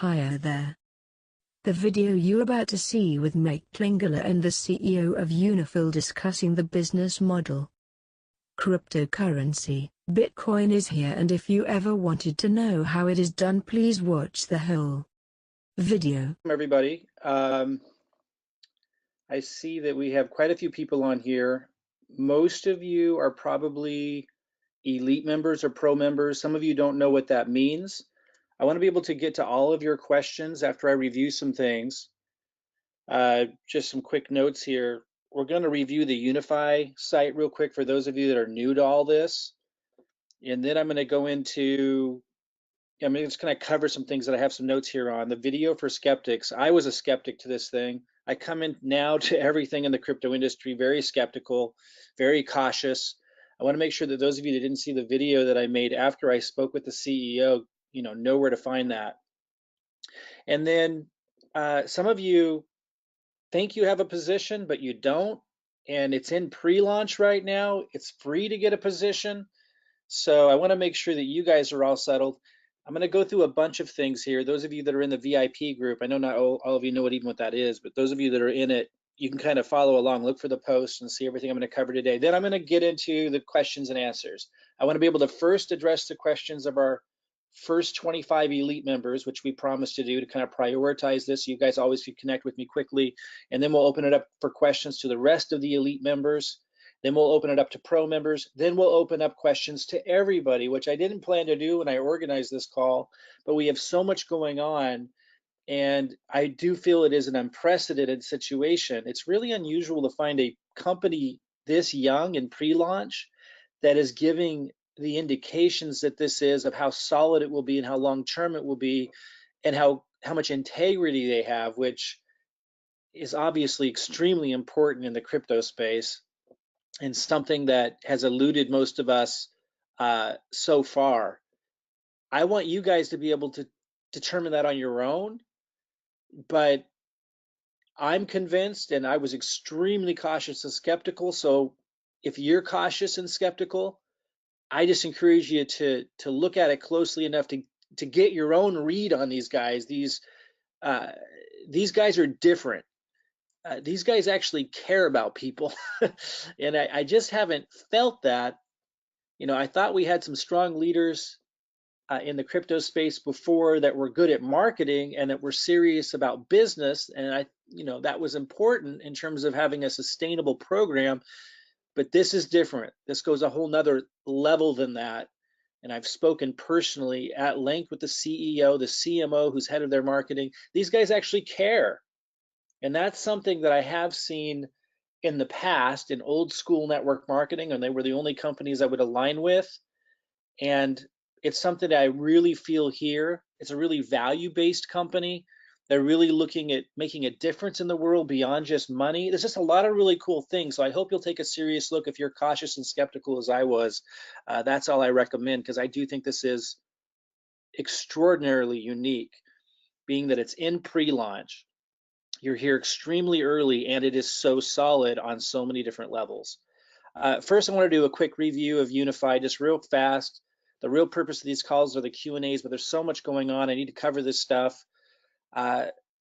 Hiya there. The video you're about to see with Mike Klingler and the CEO of Unifii discussing the business model. Cryptocurrency, Bitcoin is here, and if you ever wanted to know how it is done, please watch the whole video. Everybody, I see that we have quite a few people on here. Most of you are probably elite members or pro members. Some of you don't know what that means. I want to be able to get to all of your questions after I review some things. Just some quick notes here. We're going to review the Unifii site real quick for those of you that are new to all this. And then I'm going to go into, I'm just going to cover some things that I have some notes here on. The video for skeptics. I was a skeptic to this thing. I come in now to everything in the crypto industry very skeptical, very cautious. I want to make sure that those of you that didn't see the video that I made after I spoke with the CEO, know where to find that. And then some of you think you have a position, but you don't. And it's in pre-launch right now. It's free to get a position. So I want to make sure that you guys are all settled. I'm going to go through a bunch of things here. Those of you that are in the VIP group, I know not all of you know what that is, but those of you that are in it, you can kind of follow along, look for the posts and see everything I'm going to cover today. Then I'm going to get into the questions and answers. I want to be able to first address the questions of our first 25 elite members, which we promised to do to kind of prioritize this. You guys always could connect with me quickly. And then we'll open it up for questions to the rest of the elite members. Then we'll open it up to pro members. Then we'll open up questions to everybody, which I didn't plan to do when I organized this call, but we have so much going on. And I do feel it is an unprecedented situation. It's really unusual to find a company this young in pre-launch that is giving the indications that this is of how solid it will be and how long-term it will be and how much integrity they have, which is obviously extremely important in the crypto space and something that has eluded most of us so far. I want you guys to be able to determine that on your own, but I'm convinced, and I was extremely cautious and skeptical. So if you're cautious and skeptical, I just encourage you to look at it closely enough to get your own read on these guys. These guys are different. These guys actually care about people, and I just haven't felt that. I thought we had some strong leaders in the crypto space before that were good at marketing and that were serious about business, and that was important in terms of having a sustainable program. But this is different. This goes a whole nother level than that. And I've spoken personally at length with the CEO, the CMO, who's head of their marketing. These guys actually care. And that's something that I have seen in the past in old school network marketing, and they were the only companies I would align with. And it's something that I really feel here. It's a really value-based company. They're really looking at making a difference in the world beyond just money. There's just a lot of really cool things. So I hope you'll take a serious look if you're cautious and skeptical as I was. That's all I recommend, because I do think this is extraordinarily unique, being that it's in pre-launch. You're here extremely early, and it is so solid on so many different levels. First, I want to do a quick review of Unifii, just real fast. The real purpose of these calls are the Q&As, but there's so much going on. I need to cover this stuff.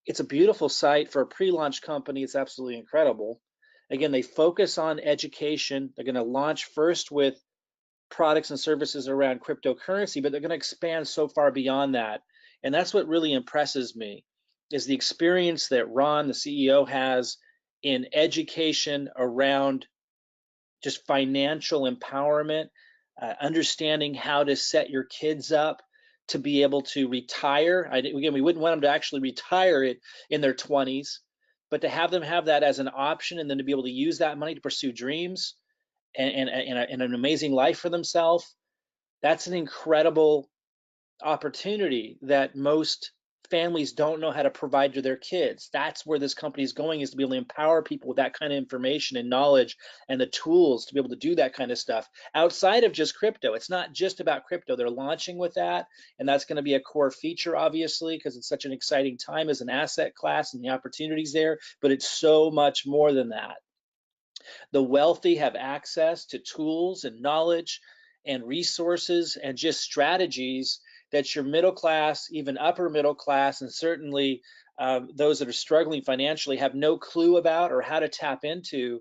It's a beautiful site for a pre-launch company. It's absolutely incredible. Again, they focus on education. They're going to launch first with products and services around cryptocurrency, but they're going to expand so far beyond that. And that's what really impresses me, is the experience that Ron, the CEO, has in education around just financial empowerment, understanding how to set your kids up to be able to retire. Again, we wouldn't want them to actually retire it in their 20s, but to have them have that as an option, and then to be able to use that money to pursue dreams and an amazing life for themselves. That's an incredible opportunity that most families don't know how to provide to their kids. That's where this company is going, is to be able to empower people with that kind of information and knowledge and the tools to be able to do that kind of stuff outside of just crypto. It's not just about crypto. They're launching with that, and that's going to be a core feature, obviously, because it's such an exciting time as an asset class and the opportunities there, but it's so much more than that. The wealthy have access to tools and knowledge and resources and just strategies that your middle class, even upper middle class, and certainly those that are struggling financially have no clue about or how to tap into,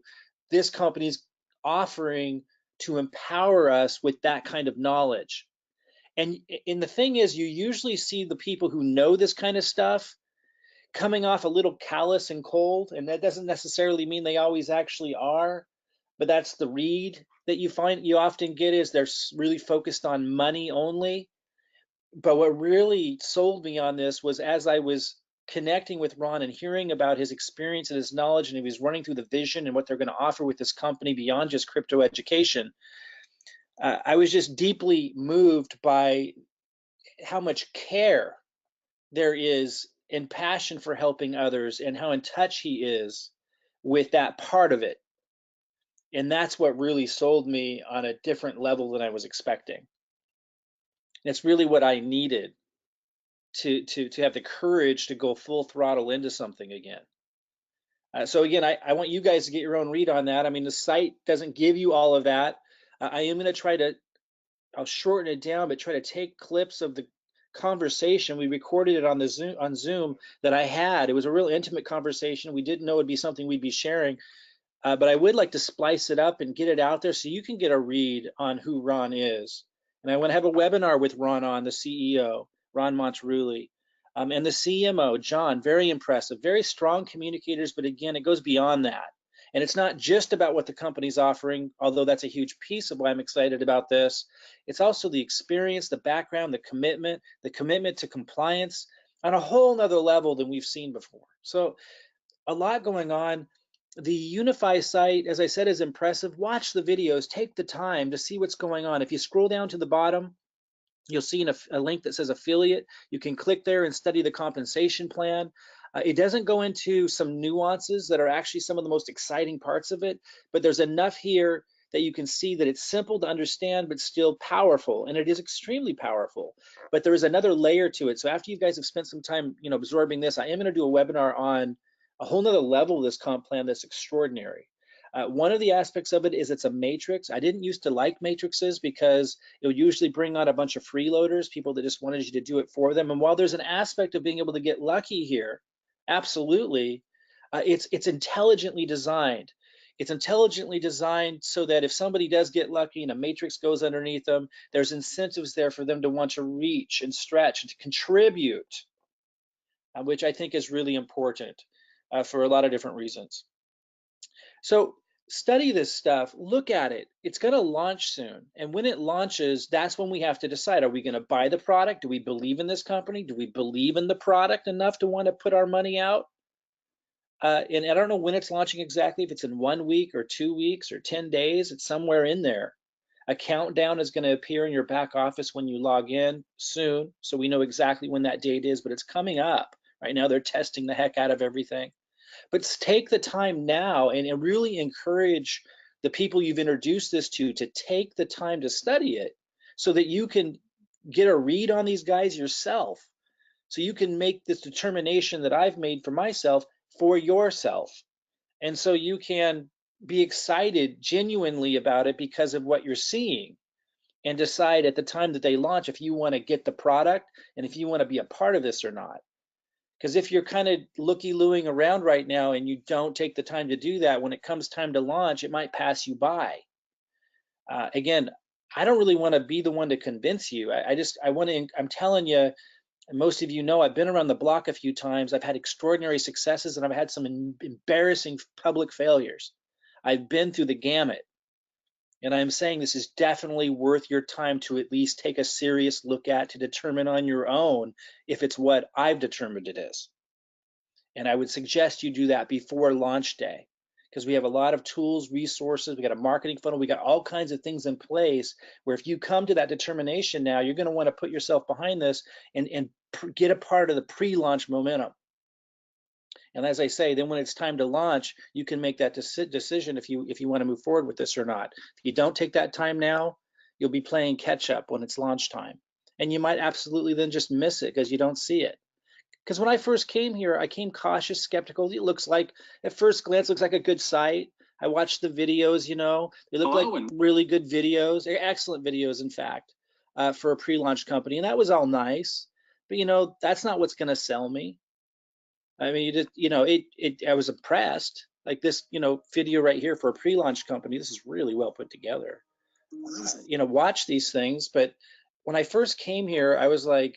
this company's offering to empower us with that kind of knowledge. And the thing is, you usually see the people who know this kind of stuff coming off a little callous and cold, and that doesn't necessarily mean they always actually are, but that's the read that you often get, is they're really focused on money only. But what really sold me on this was, as I was connecting with Ron and hearing about his experience and his knowledge, and he was running through the vision and what they're going to offer with this company beyond just crypto education, I was just deeply moved by how much care there is and passion for helping others, and how in touch he is with that part of it. And that's what really sold me on a different level than I was expecting. It's really what I needed to have the courage to go full throttle into something again. So again, I want you guys to get your own read on that. I mean, the site doesn't give you all of that. I am going to try to, I'll shorten it down, but try to take clips of the conversation. We recorded it on Zoom that I had. It was a real intimate conversation. We didn't know it'd be something we'd be sharing, but I would like to splice it up and get it out there so you can get a read on who Ron is. And I want to have a webinar with Ron on, the CEO, Ron Montaruli, and the CMO, John. Very impressive, very strong communicators, but again, it goes beyond that. And it's not just about what the company's offering, although that's a huge piece of why I'm excited about this. It's also the experience, the background, the commitment to compliance on a whole nother level than we've seen before. So a lot going on. The Unifii site, as I said, is impressive. Watch the videos, take the time to see what's going on. If you scroll down to the bottom, you'll see a link that says affiliate. You can click there and study the compensation plan. It doesn't go into some nuances that are actually some of the most exciting parts of it, but there's enough here that you can see that it's simple to understand, but still powerful. And it is extremely powerful, but there is another layer to it. So after you guys have spent some time, absorbing this, I am going to do a webinar on a whole nother level of this comp plan that's extraordinary. One of the aspects of it is it's a matrix. I didn't used to like matrices because it would usually bring on a bunch of freeloaders, people that just wanted you to do it for them. And while there's an aspect of being able to get lucky here, absolutely, it's intelligently designed. It's intelligently designed so that if somebody does get lucky and a matrix goes underneath them, there's incentives there for them to want to reach and stretch and to contribute, which I think is really important for a lot of different reasons. So study this stuff, look at it. It's going to launch soon. And when it launches, that's when we have to decide, are we going to buy the product? Do we believe in this company? Do we believe in the product enough to want to put our money out? And I don't know when it's launching exactly, if it's in 1 week or 2 weeks or 10 days, it's somewhere in there. A countdown is going to appear in your back office when you log in soon, so we know exactly when that date is, but it's coming up. Right now, they're testing the heck out of everything. But take the time now and really encourage the people you've introduced this to take the time to study it so that you can get a read on these guys yourself. So you can make this determination that I've made for myself for yourself. And so you can be excited genuinely about it because of what you're seeing, and decide at the time that they launch if you want to get the product and if you want to be a part of this or not. Because if you're kind of looky-looing around right now and you don't take the time to do that, when it comes time to launch, it might pass you by. Again, I don't really want to be the one to convince you. I'm telling you, and most of you know, I've been around the block a few times. I've had extraordinary successes and I've had some embarrassing public failures. I've been through the gamut. And I'm saying this is definitely worth your time to at least take a serious look at, to determine on your own if it's what I've determined it is. And I would suggest you do that before launch day, because we have a lot of tools, resources, we got a marketing funnel, we got all kinds of things in place where if you come to that determination now, you're going to want to put yourself behind this and get a part of the pre-launch momentum. And as I say, then when it's time to launch, you can make that decision if you want to move forward with this or not. If you don't take that time now, you'll be playing catch up when it's launch time. And you might absolutely then just miss it because you don't see it. Because when I first came here, I came cautious, skeptical. It looks like, at first glance, looks like a good site. I watched the videos, they look like really good videos. They're excellent videos, in fact. for a pre-launch company, and that was all nice. But you know, that's not what's going to sell me. I mean, you just, you know, I was impressed. Like this, you know, video right here for a pre-launch company. This is really well put together. You know, watch these things. But when I first came here, I was like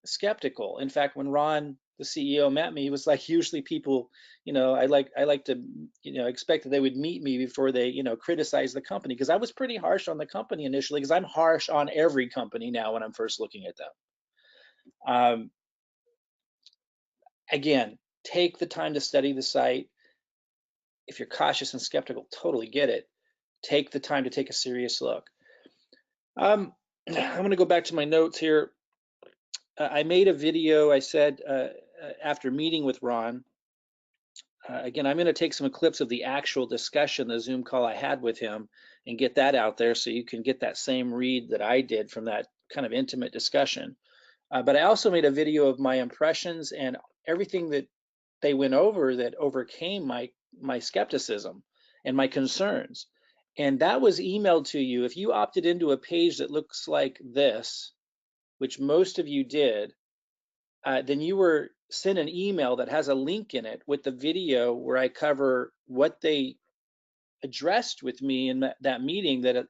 skeptical. In fact, when Ron, the CEO, met me, he was like, usually people, you know, I like to, you know, expect that they would meet me before they, you know, criticize the company, because I was pretty harsh on the company initially, because I'm harsh on every company now when I'm first looking at them. Again, take the time to study the site. If you're cautious and skeptical, totally get it. Take the time to take a serious look. I'm going to go back to my notes here. I made a video, I said, after meeting with Ron. Again, I'm going to take some clips of the actual discussion, the Zoom call I had with him, and get that out there so you can get that same read that I did from that kind of intimate discussion. But I also made a video of my impressions and everything that they went over that overcame my skepticism and my concerns. And that was emailed to you. If you opted into a page that looks like this, which most of you did, then you were sent an email that has a link in it with the video where I cover what they addressed with me in that meeting that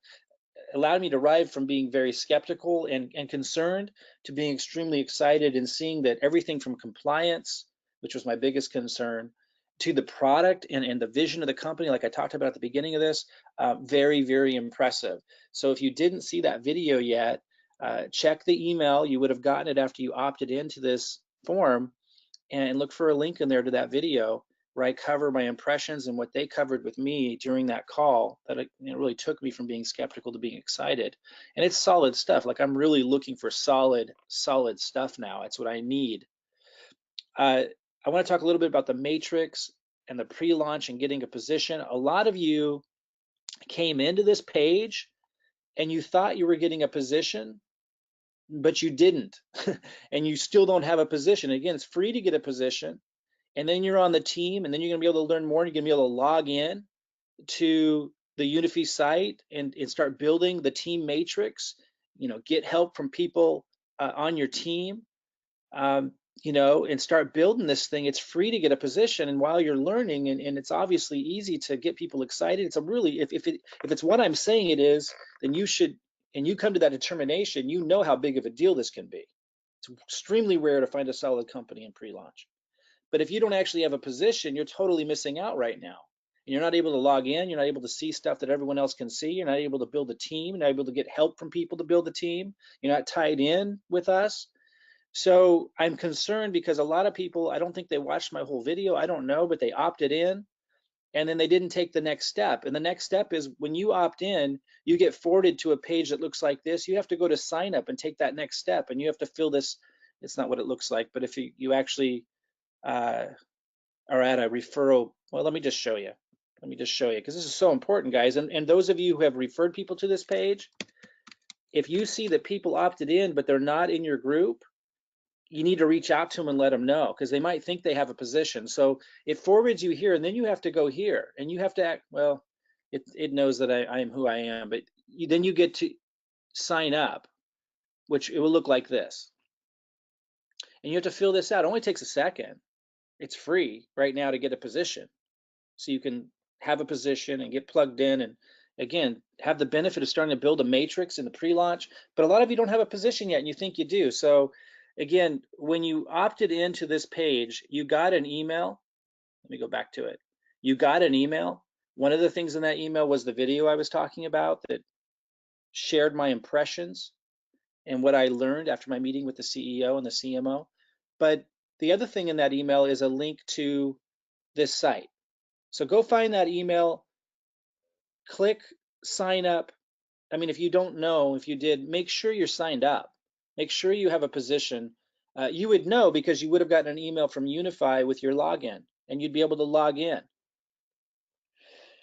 allowed me to arrive from being very skeptical and concerned to being extremely excited and seeing that everything from compliance, which was my biggest concern, to the product and the vision of the company, like I talked about at the beginning of this, very, very impressive. So if you didn't see that video yet, check the email. You would have gotten it after you opted into this form, and look for a link in there to that video where I cover my impressions and what they covered with me during that call that it really took me from being skeptical to being excited. And it's solid stuff. Like, I'm really looking for solid stuff now. It's what I need. I want to talk a little bit about the matrix and the pre-launch and getting a position. A lot of you came into this page and you thought you were getting a position, but you didn't. And you still don't have a position. Again, it's free to get a position. And then you're on the team, and then you're going to be able to learn more. And you're going to be able to log in to the Unifii site and start building the team matrix. You know, get help from people on your team. You know, and start building this thing. It's free to get a position, and while you're learning, and it's obviously easy to get people excited. It's a really, if it's what I'm saying it is, then you should, and you come to that determination. You know how big of a deal this can be. It's extremely rare to find a solid company in pre-launch. But if you don't actually have a position, you're totally missing out right now. And you're not able to log in. You're not able to see stuff that everyone else can see. You're not able to build a team. You're not able to get help from people to build a team. You're not tied in with us. So I'm concerned because a lot of people, I don't think they watched my whole video. I don't know, but they opted in and then they didn't take the next step. And the next step is when you opt in, you get forwarded to a page that looks like this. You have to go to sign up and take that next step. And you have to fill this. It's not what it looks like, but if you actually are at a referral, well, let me just show you. Let me just show you, because this is so important, guys. And those of you who have referred people to this page, if you see that people opted in, but they're not in your group, you need to reach out to them and let them know, because they might think they have a position. So it forwards you here, and then you have to go here, and you have to act, well, it knows that I am who I am, but then you get to sign up, which it will look like this. And you have to fill this out. It only takes a second. It's free right now to get a position. So you can have a position and get plugged in, and again, have the benefit of starting to build a matrix in the pre-launch. But a lot of you don't have a position yet and you think you do. So again, when you opted into this page, you got an email. Let me go back to it. You got an email. One of the things in that email was the video I was talking about that shared my impressions and what I learned after my meeting with the CEO and the CMO. But the other thing in that email is a link to this site. So go find that email, click sign up. I mean, if you don't know, if you did, make sure you're signed up. Make sure you have a position. You would know because you would have gotten an email from Unifii with your login, and you'd be able to log in.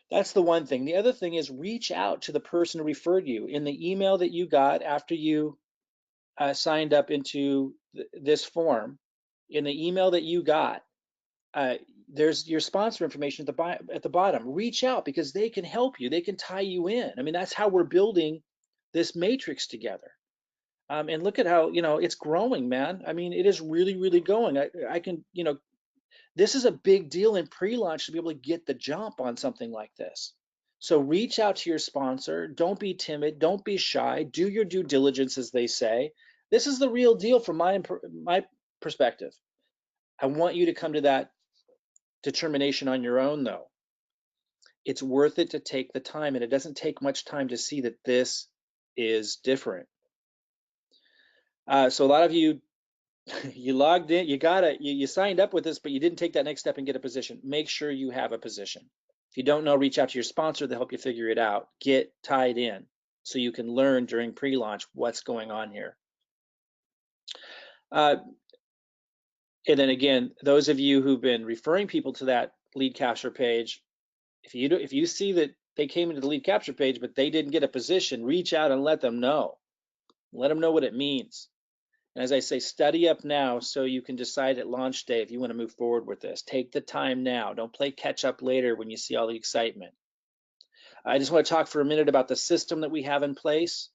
That's the one thing. The other thing is reach out to the person who referred you. In the email that you got after you signed up into this form, in the email that you got, there's your sponsor information at the bottom. Reach out because they can help you. They can tie you in. I mean, that's how we're building this matrix together. And look at how, it's growing, man. I mean, it is really, really going. I can, this is a big deal in pre-launch to be able to get the jump on something like this. So reach out to your sponsor. Don't be timid. Don't be shy. Do your due diligence, as they say. This is the real deal from my perspective. I want you to come to that determination on your own, though. It's worth it to take the time, and it doesn't take much time to see that this is different. So a lot of you, you logged in, you signed up with this, but you didn't take that next step and get a position. Make sure you have a position. If you don't know, reach out to your sponsor. They'll help you figure it out. Get tied in so you can learn during pre-launch what's going on here. And then again, those of you who've been referring people to that lead capture page, if you see that they came into the lead capture page but they didn't get a position, reach out and let them know. Let them know what it means. And as I say, study up now so you can decide at launch day if you want to move forward with this. Take the time now. Don't play catch up later when you see all the excitement. I just want to talk for a minute about the system that we have in place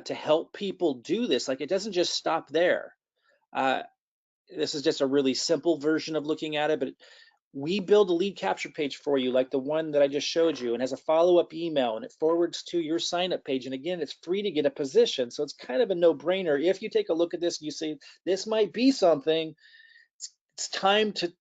to help people do this. Like, it doesn't just stop there. This is just a really simple version of looking at it, but we build a lead capture page for you, like the one that I just showed you, and has a follow-up email, and it forwards to your sign-up page. And again, it's free to get a position, so it's kind of a no-brainer. If you take a look at this and you say, this might be something, it's time to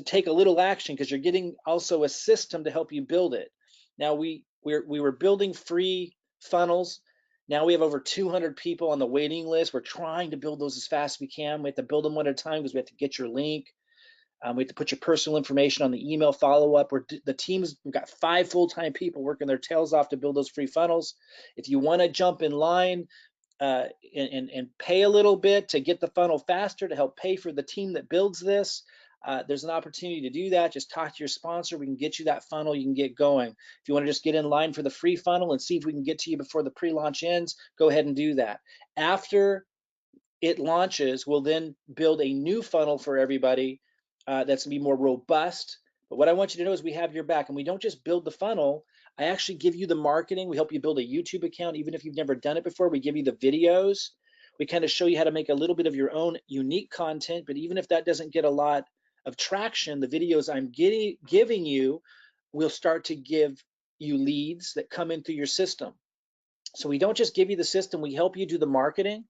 take a little action, because you're getting also a system to help you build it. Now, we were building free funnels. Now we have over 200 people on the waiting list. We're trying to build those as fast as we can. We have to build them one at a time because we have to get your link. We have to put your personal information on the email follow-up. We've got 5 full-time people working their tails off to build those free funnels. If you want to jump in line and pay a little bit to get the funnel faster, to help pay for the team that builds this, there's an opportunity to do that. Just talk to your sponsor. We can get you that funnel. You can get going. If you want to just get in line for the free funnel and see if we can get to you before the pre-launch ends, go ahead and do that. After it launches, we'll then build a new funnel for everybody that's gonna be more robust. But what I want you to know is we have your back, and we don't just build the funnel. I actually give you the marketing. We help you build a YouTube account, even if you've never done it before. We give you the videos. We kind of show you how to make a little bit of your own unique content. But even if that doesn't get a lot of traction, the videos I'm giving you will start to give you leads that come in through your system. So we don't just give you the system, we help you do the marketing.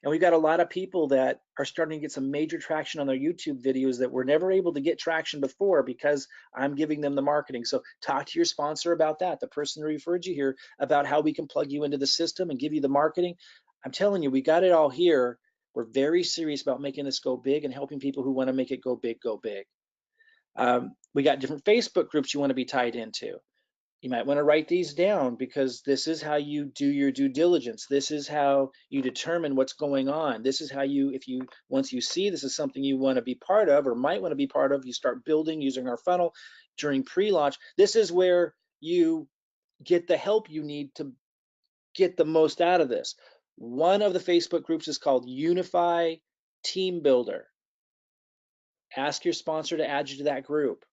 And we've got a lot of people that are starting to get some major traction on their YouTube videos that were never able to get traction before, because I'm giving them the marketing. So talk to your sponsor about that, the person who referred you here, about how we can plug you into the system and give you the marketing. I'm telling you, we got it all here. We're very serious about making this go big and helping people who want to make it go big, go big. We got different Facebook groups you want to be tied into. You might want to write these down, because this is how you do your due diligence. This is how you determine what's going on. This is how once you see this is something you want to be part of or might want to be part of, you start building using our funnel during pre-launch. This is where you get the help you need to get the most out of this. One of the Facebook groups is called Unifii Team Builder. Ask your sponsor to add you to that group.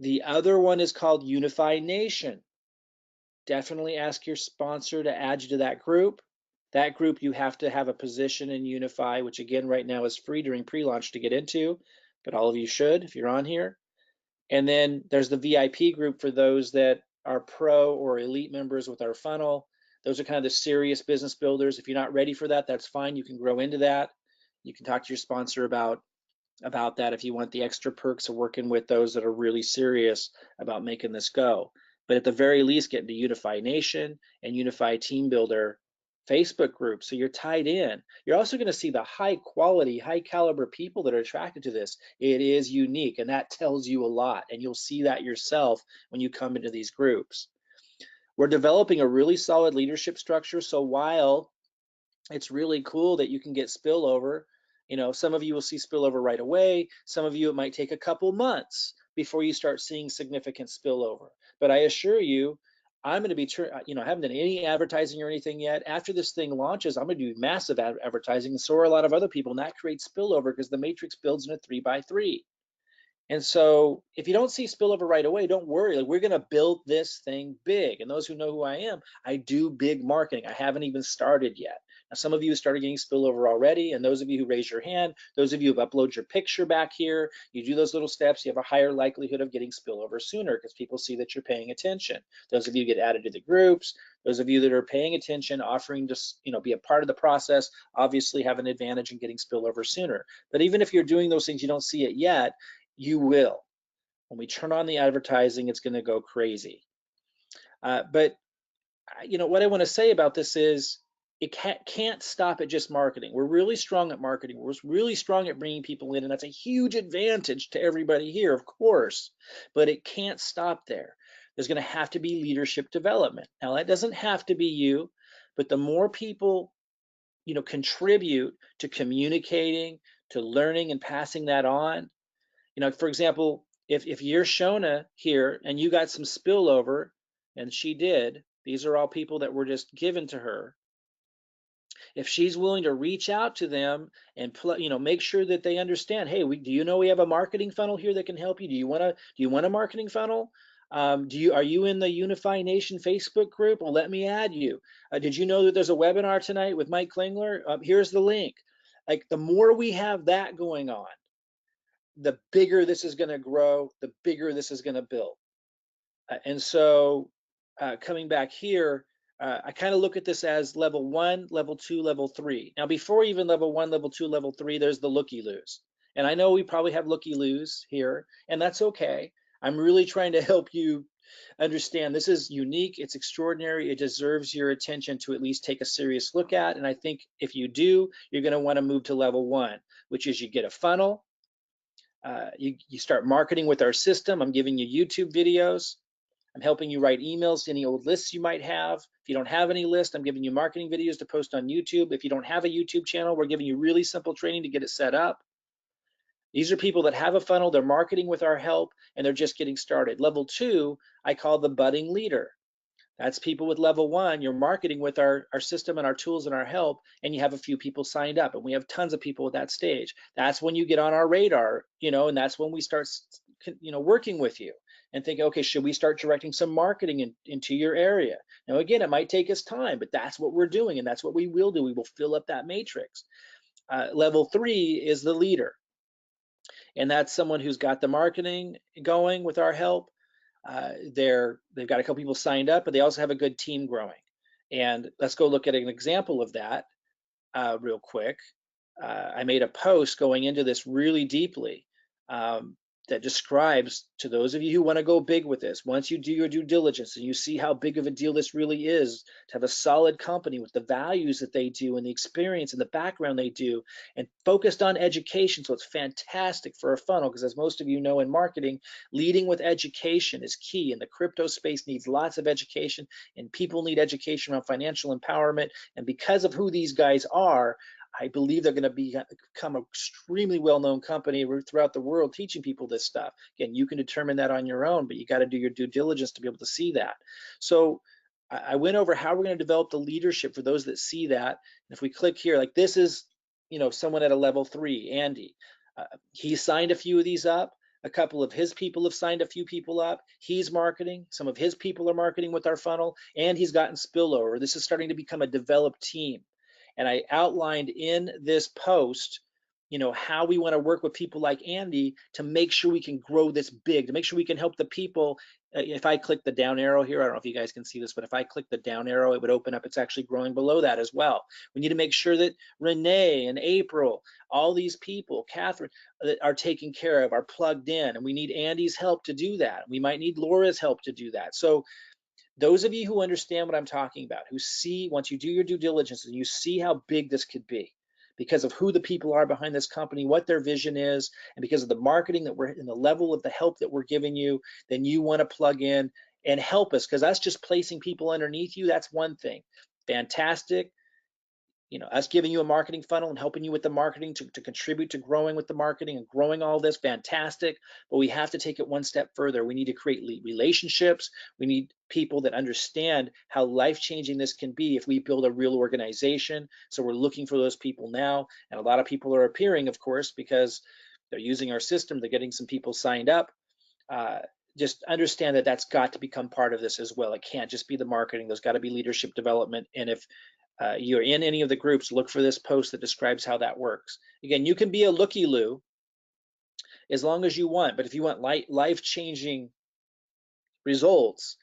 The other one is called Unifii Nation. Definitely ask your sponsor to add you to that group. That group, you have to have a position in Unifii, which again right now is free during pre-launch to get into, but all of you should if you're on here. And then there's the VIP group for those that are pro or elite members with our funnel. Those are kind of the serious business builders. If you're not ready for that, that's fine. You can grow into that. You can talk to your sponsor about that if you want the extra perks of working with those that are really serious about making this go. But at the very least, get into Unifii Nation and Unifii Team Builder Facebook group, so you're tied in. You're also going to see the high quality, high caliber people that are attracted to this. It is unique, and that tells you a lot, and you'll see that yourself when you come into these groups. We're developing a really solid leadership structure, so while it's really cool that you can get spillover, some of you will see spillover right away. Some of you, it might take a couple months before you start seeing significant spillover. But I assure you, I'm going to be, I haven't done any advertising or anything yet. After this thing launches, I'm going to do massive advertising, and so are a lot of other people, and that creates spillover because the matrix builds in a 3x3. And so if you don't see spillover right away, don't worry. Like, we're going to build this thing big. And those who know who I am, I do big marketing. I haven't even started yet. Some of you started getting spillover already, and those of you who raise your hand, those of you who have uploaded your picture back here, you do those little steps, you have a higher likelihood of getting spillover sooner because people see that you're paying attention. Those of you get added to the groups, those of you that are paying attention, offering to be a part of the process, obviously have an advantage in getting spillover sooner. But even if you're doing those things, you don't see it yet, you will. When we turn on the advertising, it's going to go crazy. But what I want to say about this is it can't stop at just marketing. We're really strong at marketing. We're really strong at bringing people in, and that's a huge advantage to everybody here, of course, but it can't stop there. There's going to have to be leadership development. Now, that doesn't have to be you, but the more people, contribute to communicating, to learning and passing that on, for example, if you're Shona here and you got some spillover, and she did, these are all people that were just given to her. If she's willing to reach out to them and make sure that they understand, hey, do you know we have a marketing funnel here that can help you? Do you want a marketing funnel? Are you in the Unifii Nation Facebook group? Well, let me add you. Did you know that there's a webinar tonight with Mike Klingler? Here's the link. Like, the more we have that going on, the bigger this is going to grow, the bigger this is going to build. And so coming back here, I kind of look at this as level 1, level 2, level 3. Now, before even level 1, level 2, level 3, there's the looky-loos. And I know we probably have looky-loos here, and that's okay. I'm really trying to help you understand this is unique, it's extraordinary, it deserves your attention to at least take a serious look at. And I think if you do, you're going to want to move to level 1, which is you get a funnel. You start marketing with our system. I'm giving you YouTube videos. I'm helping you write emails to any old lists you might have. If you don't have any list, I'm giving you marketing videos to post on YouTube. If you don't have a YouTube channel, we're giving you really simple training to get it set up. These are people that have a funnel, they're marketing with our help, and they're just getting started. Level 2, I call the budding leader. That's people with level 1. You're marketing with our system and our tools and our help, and you have a few people signed up, and we have tons of people at that stage. That's when you get on our radar, and that's when we start, working with you and think, okay, should we start directing some marketing into your area? Now, again, it might take us time, but that's what we're doing, and that's what we will do. We will fill up that matrix. Level 3 is the leader, and that's someone who's got the marketing going with our help. They've got a couple people signed up, but they also have a good team growing. And let's go look at an example of that real quick. I made a post going into this really deeply that describes, to those of you who want to go big with this, once you do your due diligence and you see how big of a deal this really is, to have a solid company with the values that they do and the experience and the background they do, and focused on education. So it's fantastic for a funnel, because as most of you know in marketing, leading with education is key, and the crypto space needs lots of education, and people need education around financial empowerment. And because of who these guys are, I believe they're going to become an extremely well-known company throughout the world teaching people this stuff. Again, you can determine that on your own, but you got to do your due diligence to be able to see that. So I went over how we're going to develop the leadership for those that see that. And if we click here, like this is, someone at a level 3, Andy. He signed a few of these up. A couple of his people have signed a few people up. He's marketing. Some of his people are marketing with our funnel, and he's gotten spillover. This is starting to become a developed team. And I outlined in this post, how we want to work with people like Andy to make sure we can grow this big, to make sure we can help the people. If I click the down arrow here, I don't know if you guys can see this, but if I click the down arrow, it would open up. It's actually growing below that as well. We need to make sure that Renee and April, all these people, Catherine, that are taken care of, are plugged in, and we need Andy's help to do that. We might need Laura's help to do that. So those of you who understand what I'm talking about, who see, once you do your due diligence and you see how big this could be because of who the people are behind this company, what their vision is, and because of the marketing that we're in, the level of the help that we're giving you, then you want to plug in and help us, because that's just placing people underneath you. That's one thing. Fantastic. Us giving you a marketing funnel and helping you with the marketing to contribute to growing with the marketing and growing all this, fantastic. But we have to take it one step further. We need to create relationships. We need people that understand how life-changing this can be if we build a real organization. So we're looking for those people now. And a lot of people are appearing, of course, because they're using our system. They're getting some people signed up. Just understand that that's got to become part of this as well. It can't just be the marketing. There's got to be leadership development. And if you're in any of the groups, look for this post that describes how that works. Again, you can be a looky-loo as long as you want, but if you want life-changing results,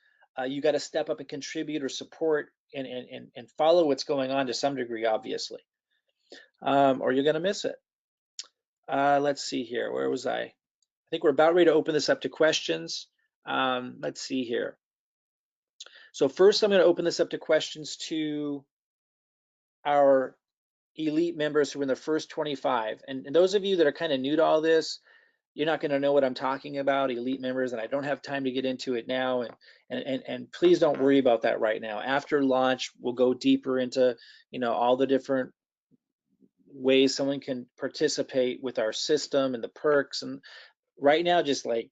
you got to step up and contribute or support and follow what's going on to some degree, obviously, or you're going to miss it. Let's see here. Where was I? I think we're about ready to open this up to questions. Let's see here. So first, I'm going to open this up to questions to our elite members who are in the first 25. And those of you that are kind of new to all this, you're not going to know what I'm talking about, elite members, and I don't have time to get into it now. And please don't worry about that right now. After launch, we'll go deeper into, all the different ways someone can participate with our system and the perks. And right now, just like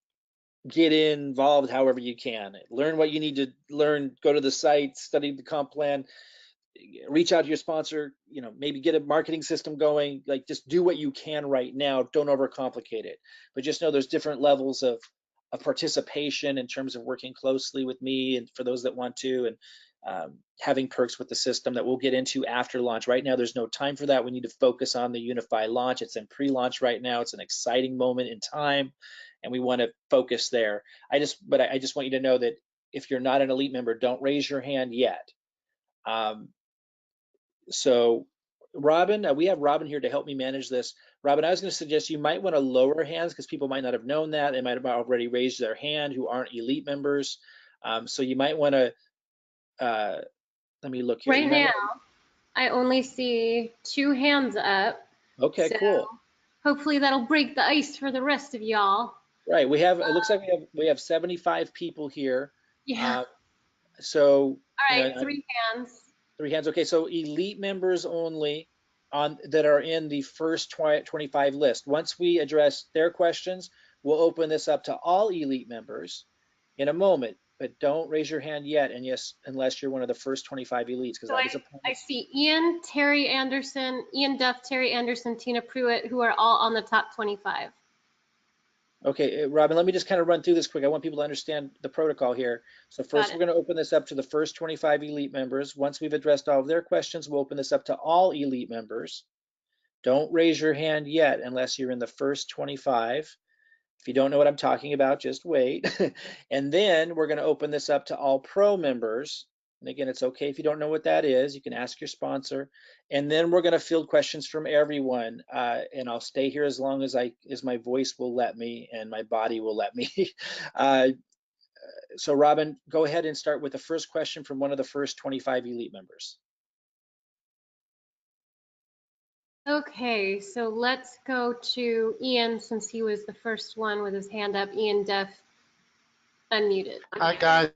get involved however you can. Learn what you need to learn, go to the site, study the comp plan, reach out to your sponsor, maybe get a marketing system going, like just do what you can right now. Don't overcomplicate it, but just know there's different levels of participation in terms of working closely with me and for those that want to, and having perks with the system that we'll get into after launch. Right now, there's no time for that. We need to focus on the Unifii launch. It's in pre-launch right now. It's an exciting moment in time, and we want to focus there. I just want you to know that if you're not an elite member, don't raise your hand yet. So Robin, we have Robin here to help me manage this. Robin, I was going to suggest you might want to lower hands because people might not have known that. They might have already raised their hand who aren't elite members. So you might want to, let me look here. Right now, I only see 2 hands up. Okay, so cool. Hopefully that'll break the ice for the rest of y'all. Right, it looks like we have 75 people here. Yeah. So, all right, 3 hands. 3 hands. Okay, so elite members only that are in the first 25 list. Once we address their questions, we'll open this up to all elite members in a moment, but don't raise your hand yet, and yes, unless you're one of the first 25 elites, because that was a promise. I see Ian Duff, Terry Anderson, Tina Pruitt, who are all on the top 25. Okay, Robin, let me just kind of run through this quick. I want people to understand the protocol here. So first, we're going to open this up to the first 25 elite members. Once we've addressed all of their questions, we'll open this up to all elite members. Don't raise your hand yet unless you're in the first 25. If you don't know what I'm talking about, just wait. And then we're going to open this up to all pro members. And again, it's okay if you don't know what that is. You can ask your sponsor. And then we're going to field questions from everyone. And I'll stay here as long as my voice will let me and my body will let me. So Robin, go ahead and start with the first question from one of the first 25 elite members. Okay, so let's go to Ian since he was the first one with his hand up. Ian Duff, unmuted. Hi guys.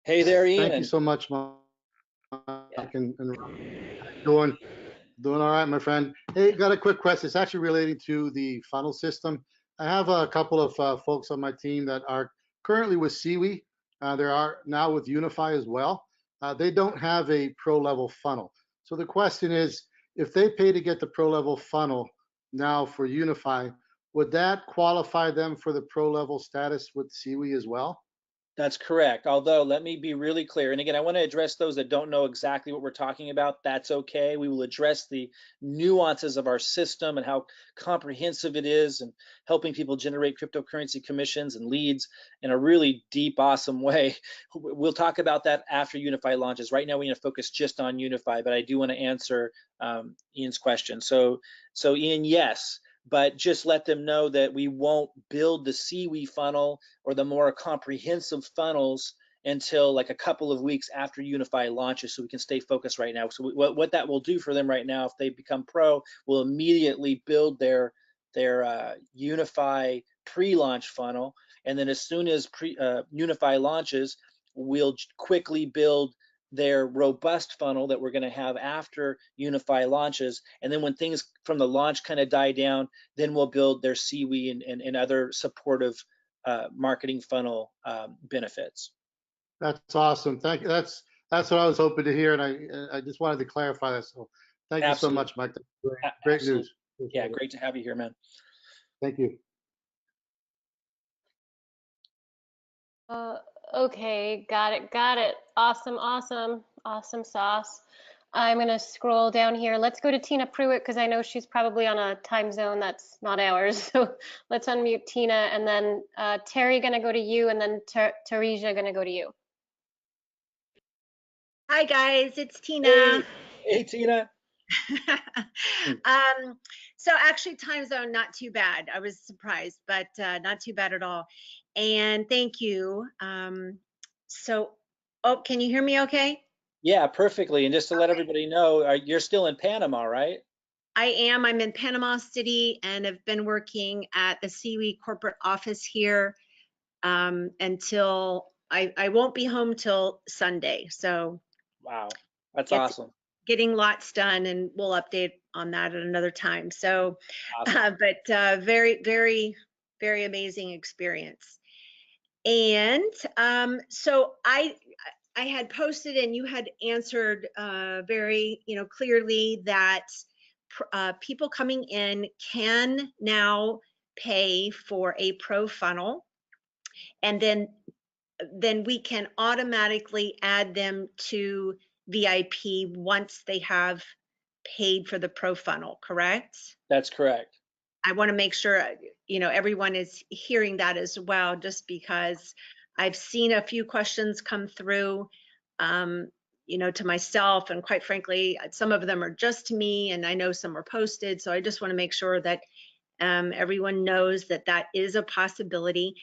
Hey there, Ian. Thank you so much, Mike. And doing all right, my friend. Hey, got a quick question. It's actually relating to the funnel system. I have a couple of folks on my team that are currently with SeaWe. There are now with Unifii as well. They don't have a pro level funnel. So the question is, if they pay to get the pro level funnel now for Unifii, would that qualify them for the pro level status with SeaWe as well? That's correct. Although, let me be really clear. And again, I want to address those that don't know exactly what we're talking about. That's okay. We will address the nuances of our system and how comprehensive it is and helping people generate cryptocurrency commissions and leads in a really deep, awesome way. We'll talk about that after Unifii launches. Right now, we're going to focus just on Unifii, but I do want to answer Ian's question. So Ian, yes. But just let them know that we won't build the SeaWe funnel or the more comprehensive funnels until like a couple of weeks after Unifii launches, so we can stay focused right now. So what that will do for them right now, if they become pro, will immediately build their Unifii pre-launch funnel, and then as soon as Unifii launches, we'll quickly build their robust funnel that we're going to have after Unifii launches. And then when things from the launch kind of die down, then we'll build their SeaWe and other supportive marketing funnel benefits. That's awesome. Thank you. That's what I was hoping to hear, and I just wanted to clarify that. So thank you so much, Mike. Great news. Yeah, great to have you here, man. Thank you. Okay, got it. Awesome sauce. I'm going to scroll down here. Let's go to Tina Pruitt because I know she's probably on a time zone that's not ours. So let's unmute Tina, and then Terry going to go to you, and then Teresa going to go to you. Hi guys, it's Tina. Hey Tina. So actually time zone, not too bad. I was surprised, but not too bad at all. And thank you. Oh, can you hear me okay? Yeah, perfectly. And just to let everybody know, you're still in Panama, right? I am. I'm in Panama City and have been working at the CEO corporate office here until I won't be home till Sunday. So Wow, that's awesome. getting lots done, and we'll update on that at another time. So, Awesome. but very, very, very amazing experience. And so I had posted, and you had answered very, clearly that people coming in can now pay for a pro funnel, and then we can automatically add them to VIP once they have paid for the pro funnel, correct? That's correct. I want to make sure, everyone is hearing that as well, just because I've seen a few questions come through, to myself, and quite frankly, some of them are just to me, and I know some were posted. So I just want to make sure that everyone knows that that is a possibility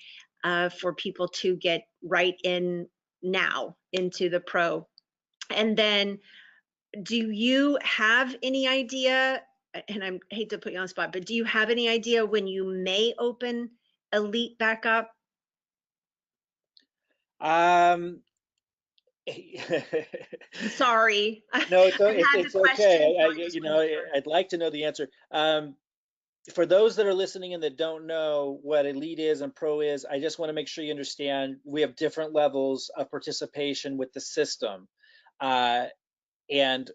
for people to get right in now into the pro. And then, do you have any idea, and I hate to put you on the spot, but do you have any idea when you may open Elite back up? Sorry. No, I've had it's the question, okay. so I just want to hear. I'd like to know the answer. For those that are listening and that don't know what Elite is and Pro is, I just want to make sure you understand we have different levels of participation with the system. And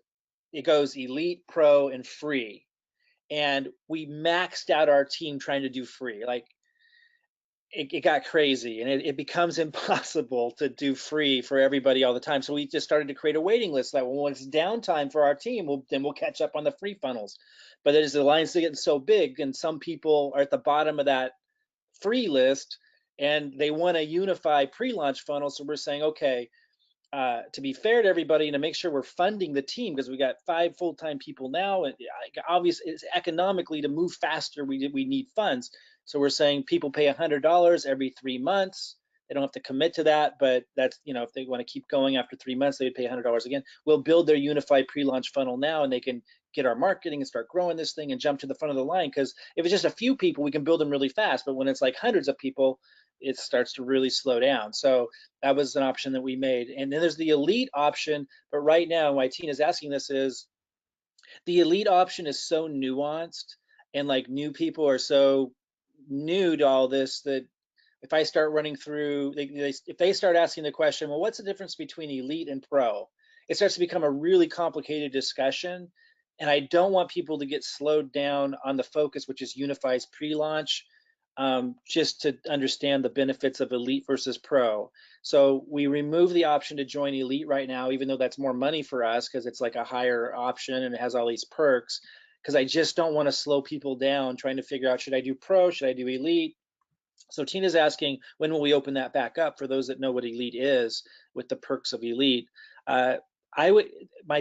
it goes Elite, Pro, and Free. And we maxed out our team trying to do free. Like, it got crazy, and it becomes impossible to do free for everybody all the time. So we just started to create a waiting list that when it's downtime for our team, we'll catch up on the free funnels. But as the lines are getting so big, and some people are at the bottom of that free list, and they want a Unifii pre-launch funnel. So we're saying, okay, to be fair to everybody and to make sure we're funding the team, because we got 5 full-time people now, and obviously it's economically, to move faster, we need funds. So we're saying people pay $100 every 3 months. They don't have to commit to that, but that's, if they want to keep going after 3 months, they would pay $100 again. We'll build their Unifii pre-launch funnel now, and they can get our marketing and start growing this thing and jump to the front of the line. Because if it's just a few people, we can build them really fast. But when it's like hundreds of people, it starts to really slow down. So that was an option that we made. And then there's the Elite option. But right now, why Tina's asking this is the Elite option is so nuanced, and like new people are so new to all this, that if I start running through, if they start asking the question, well, what's the difference between Elite and Pro? It starts to become a really complicated discussion. And I don't want people to get slowed down on the focus, which is Unifii's pre-launch, just to understand the benefits of Elite versus Pro. So we remove the option to join Elite right now, even though that's more money for us because it's like a higher option and it has all these perks, because I just don't want to slow people down trying to figure out, should I do Pro, should I do Elite? So Tina's asking, when will we open that back up for those that know what Elite is with the perks of Elite? My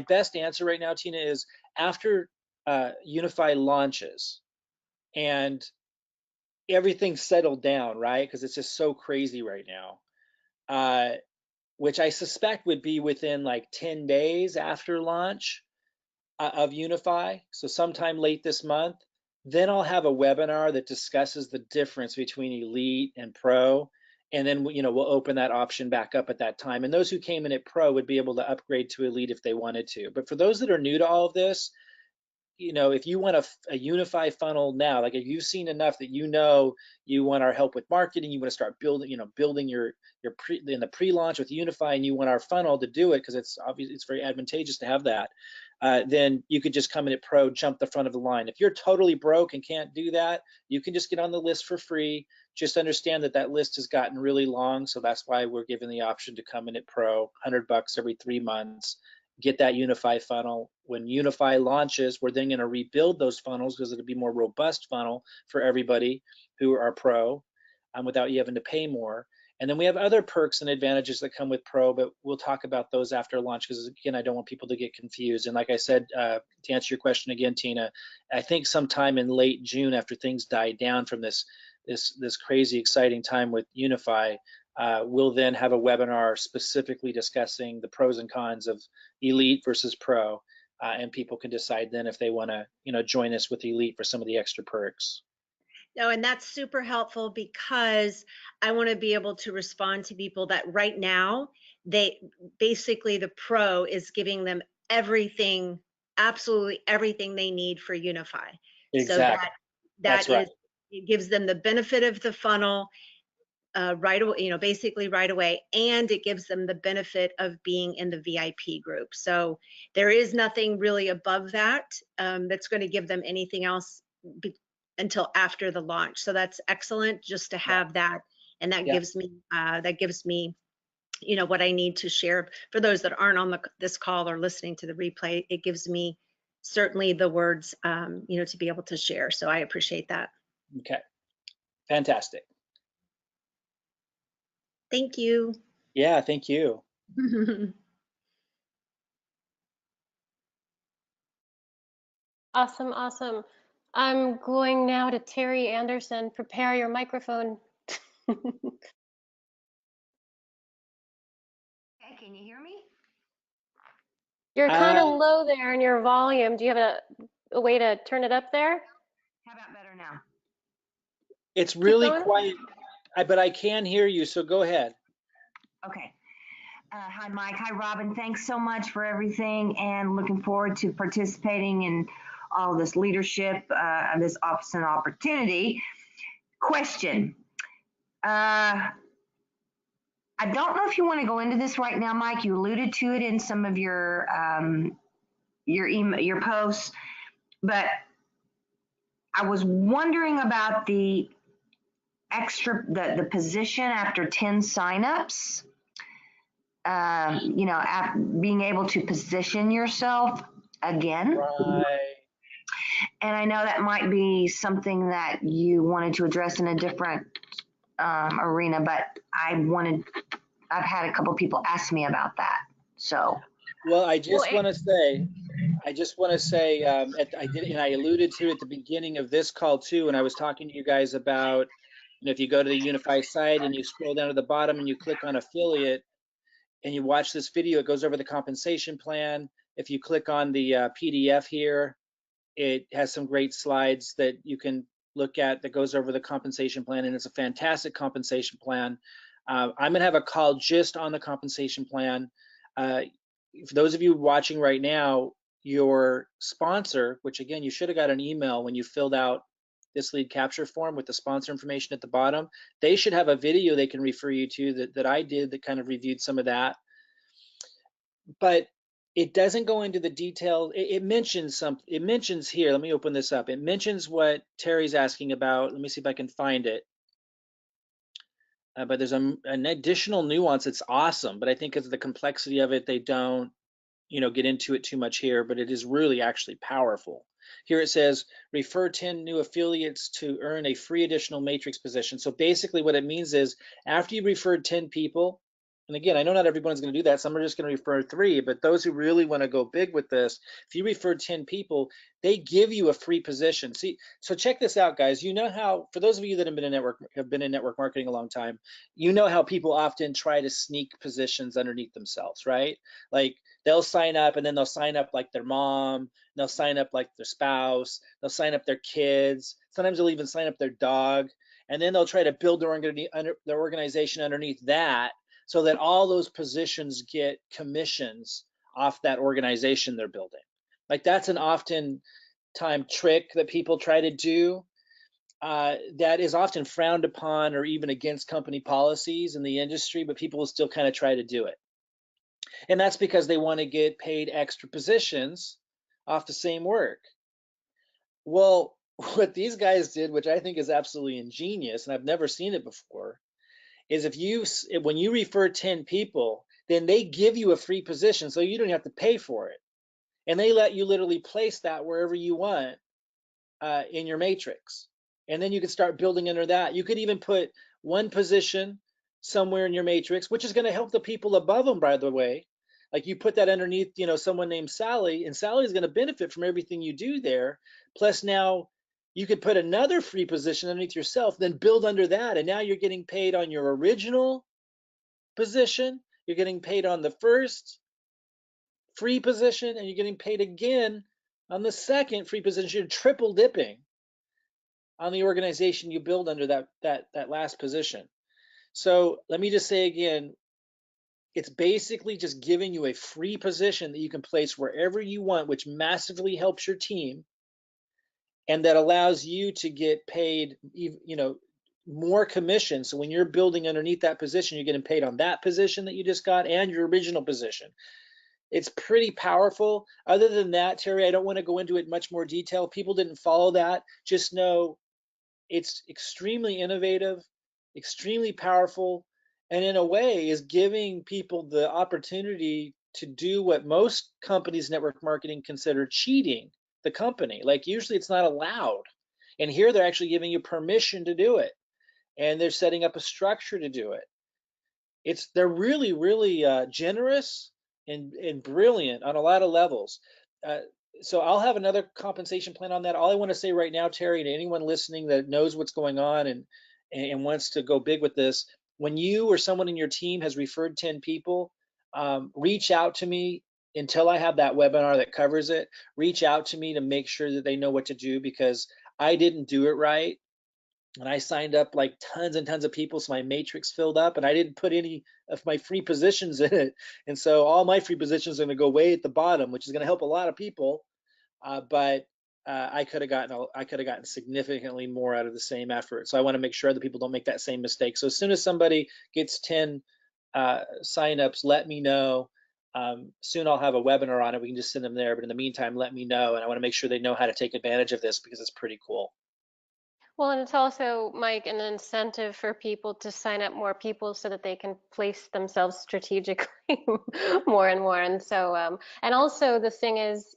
best answer right now, Tina, is after Unifii launches and everything's settled down, right? Because it's just so crazy right now, which I suspect would be within like 10 days after launch of Unifii. So sometime late this month, then I'll have a webinar that discusses the difference between Elite and Pro. And then, we'll open that option back up at that time. And those who came in at Pro would be able to upgrade to Elite if they wanted to. But for those that are new to all of this, if you want a Unifii funnel now, like if you've seen enough that you want our help with marketing, you want to start building your in the pre-launch with Unifii, and you want our funnel to do it because it's obviously it's very advantageous to have that, then you could just come in at Pro, jump the front of the line. If you're totally broke and can't do that, you can just get on the list for free. Just understand that list has gotten really long, so that's why we're giving the option to come in at Pro, $100 every 3 months. get that Unifii funnel. When Unifii launches, we're then going to rebuild those funnels because it'll be more robust funnel for everybody who are pro, without you having to pay more. And then we have other perks and advantages that come with Pro, but we'll talk about those after launch because, again, I don't want people to get confused. And like I said, to answer your question again, Tina, I think sometime in late June, after things die down from this crazy exciting time with Unifii, we'll then have a webinar specifically discussing the pros and cons of Elite versus Pro, and people can decide then if they want to, join us with Elite for some of the extra perks. No, and that's super helpful because I want to be able to respond to people that right now, basically the Pro is giving them everything, absolutely everything they need for Unifii. Exactly. So That's right. it gives them the benefit of the funnel right away, basically right away, and it gives them the benefit of being in the VIP group. So there is nothing really above that that's going to give them anything else until after the launch. So that's excellent just to have that, and that gives me what I need to share for those that aren't on this call or listening to the replay. It gives me certainly the words to be able to share. So I appreciate that. Okay, fantastic. Thank you. Yeah, thank you. Awesome, awesome. I'm going now to Terry Anderson. Prepare your microphone. Okay, can you hear me? You're kind of low there in your volume. Do you have a way to turn it up there? How about better now? It's really quiet, but I can hear you, so go ahead. Okay. Hi, Mike. Hi, Robin. Thanks so much for everything, and looking forward to participating in all this leadership and this awesome opportunity. Question. I don't know if you want to go into this right now, Mike. You alluded to it in some of your email, your posts, but I was wondering about the extra, the position after 10 signups. Being able to position yourself again. Right. And I know that might be something that you wanted to address in a different arena, but I've had a couple people ask me about that. So. Well, I just want to say, I alluded to at the beginning of this call too, when I was talking to you guys about, if you go to the Unifii site and you scroll down to the bottom and you click on affiliate and you watch this video, it goes over the compensation plan. If you click on the PDF here, it has some great slides that you can look at that goes over the compensation plan, and it's a fantastic compensation plan. I'm going to have a call just on the compensation plan. For those of you watching right now, your sponsor, which again, you should have got an email when you filled out this lead capture form with the sponsor information at the bottom, they should have a video they can refer you to that I did that kind of reviewed some of that. But it doesn't go into the detail. It mentions something. It mentions here, let me open this up. It mentions what Terry's asking about. Let me see if I can find it. But there's an additional nuance. It's awesome, but I think because of the complexity of it, they don't, get into it too much here, but it is really actually powerful. Here it says, refer 10 new affiliates to earn a free additional matrix position. So basically what it means is after you referred 10 people, and again, I know not everyone's going to do that. Some are just going to refer 3, but those who really want to go big with this, if you refer 10 people, they give you a free position. See, so check this out, guys. You know how, for those of you that have been in network marketing a long time, you know how people often try to sneak positions underneath themselves, right? Like they'll sign up and then they'll sign up like their mom, they'll sign up like their spouse, they'll sign up their kids. Sometimes they'll even sign up their dog, and then they'll try to build their organization underneath that, so that all those positions get commissions off that organization they're building. Like that's an often time trick that people try to do that is often frowned upon or even against company policies in the industry, but people will still kind of try to do it. And that's because they want to get paid extra positions off the same work. Well, what these guys did, which I think is absolutely ingenious, and I've never seen it before, is when you refer 10 people, then they give you a free position so you don't have to pay for it. And they let you literally place that wherever you want in your matrix. And then you can start building under that. You could even put one position somewhere in your matrix, which is going to help the people above them, by the way. Like you put that underneath, you know, someone named Sally, and Sally is going to benefit from everything you do there. Plus now you could put another free position underneath yourself, then build under that. And now you're getting paid on your original position. You're getting paid on the first free position, and you're getting paid again on the second free position. You're triple dipping on the organization you build under that last position. So let me just say again, it's basically just giving you a free position that you can place wherever you want, which massively helps your team, and that allows you to get paid, you know, more commission. So when you're building underneath that position, you're getting paid on that position that you just got and your original position. It's pretty powerful. Other than that, Terry, I don't want to go into it in much more detail. People didn't follow that. Just know it's extremely innovative, extremely powerful, and in a way is giving people the opportunity to do what most companies network marketing consider cheating the company. Like usually it's not allowed. And here they're actually giving you permission to do it. And they're setting up a structure to do it. They're really, really generous and brilliant on a lot of levels. So I'll have another compensation plan on that. All I want to say right now, Terry, to anyone listening that knows what's going on and wants to go big with this, when you or someone in your team has referred 10 people, reach out to me until I have that webinar that covers it. Reach out to me to make sure that they know what to do, because I didn't do it right. And I signed up like tons and tons of people, so my matrix filled up, and I didn't put any of my free positions in it. And so all my free positions are going to go way at the bottom, which is going to help a lot of people. But I could have gotten significantly more out of the same effort. So I want to make sure that people don't make that same mistake. So as soon as somebody gets 10 signups, let me know. Soon I'll have a webinar on it. We can just send them there. But in the meantime, let me know. And I want to make sure they know how to take advantage of this, because it's pretty cool. Well, and it's also, Mike, an incentive for people to sign up more people so that they can place themselves strategically more and more. And so, and also the thing is,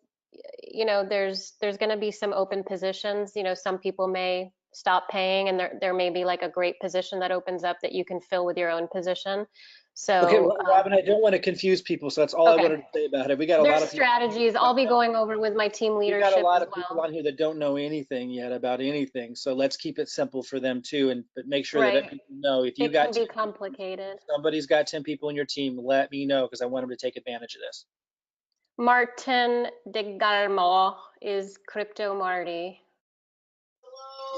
you know, there's going to be some open positions. You know, some people may stop paying, and there may be like a great position that opens up that you can fill with your own position. So, okay, well, Robin, I don't want to confuse people, so that's all I wanted to say about it. We got a lot of people. Strategies I'll be going over with my team leadership. We got a lot of people on here that don't know anything yet about anything, so let's keep it simple for them too, but make sure that people know if you got it can be complicated. Somebody's got 10 people in your team, let me know, because I want them to take advantage of this. Martin de Garmo is Crptyo Marty.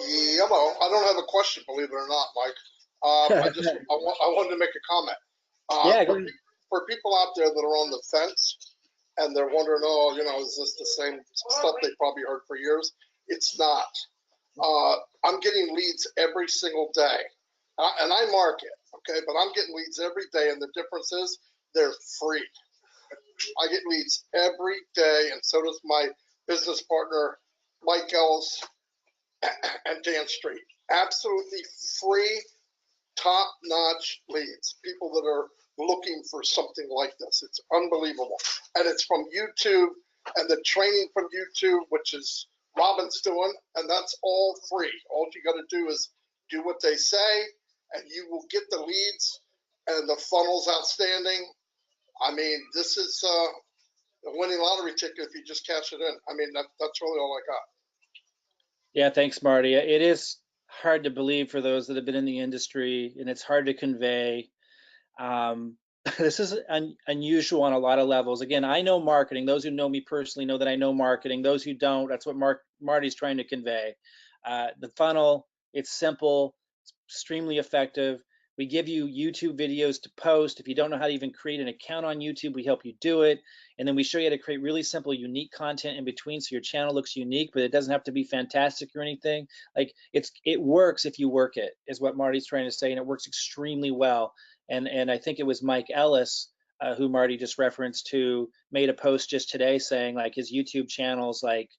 Yeah, well, I don't have a question, believe it or not, Mike. I wanted to make a comment. Yeah, go ahead. For people out there that are on the fence and they're wondering, oh, you know, is this the same stuff they probably heard for years? It's not. I'm getting leads every single day, and I market, okay, but I'm getting leads every day, and the difference is they're free. I get leads every day, and so does my business partner, Mike Ellis and Dan Street. Absolutely free, top-notch leads, people that are looking for something like this. It's unbelievable. And it's from YouTube and the training from YouTube, which is Robin's doing, and that's all free. All you got to do is do what they say, and you will get the leads, and the funnel's outstanding. I mean, this is a winning lottery ticket if you just cash it in. I mean, that's really all I got. Yeah, thanks, Marty. It is hard to believe for those that have been in the industry, and it's hard to convey. This is unusual on a lot of levels. Again, I know marketing. Those who know me personally know that I know marketing. Those who don't, that's what Marty's trying to convey. The funnel, it's simple, it's extremely effective. We give you YouTube videos to post. If you don't know how to even create an account on YouTube, we help you do it. And then we show you how to create really simple, unique content in between, so your channel looks unique, but it doesn't have to be fantastic or anything. Like it works if you work it, is what Marty's trying to say, and it works extremely well. And I think it was Mike Ellis, who Marty just referenced, who made a post just today saying like his YouTube channel's like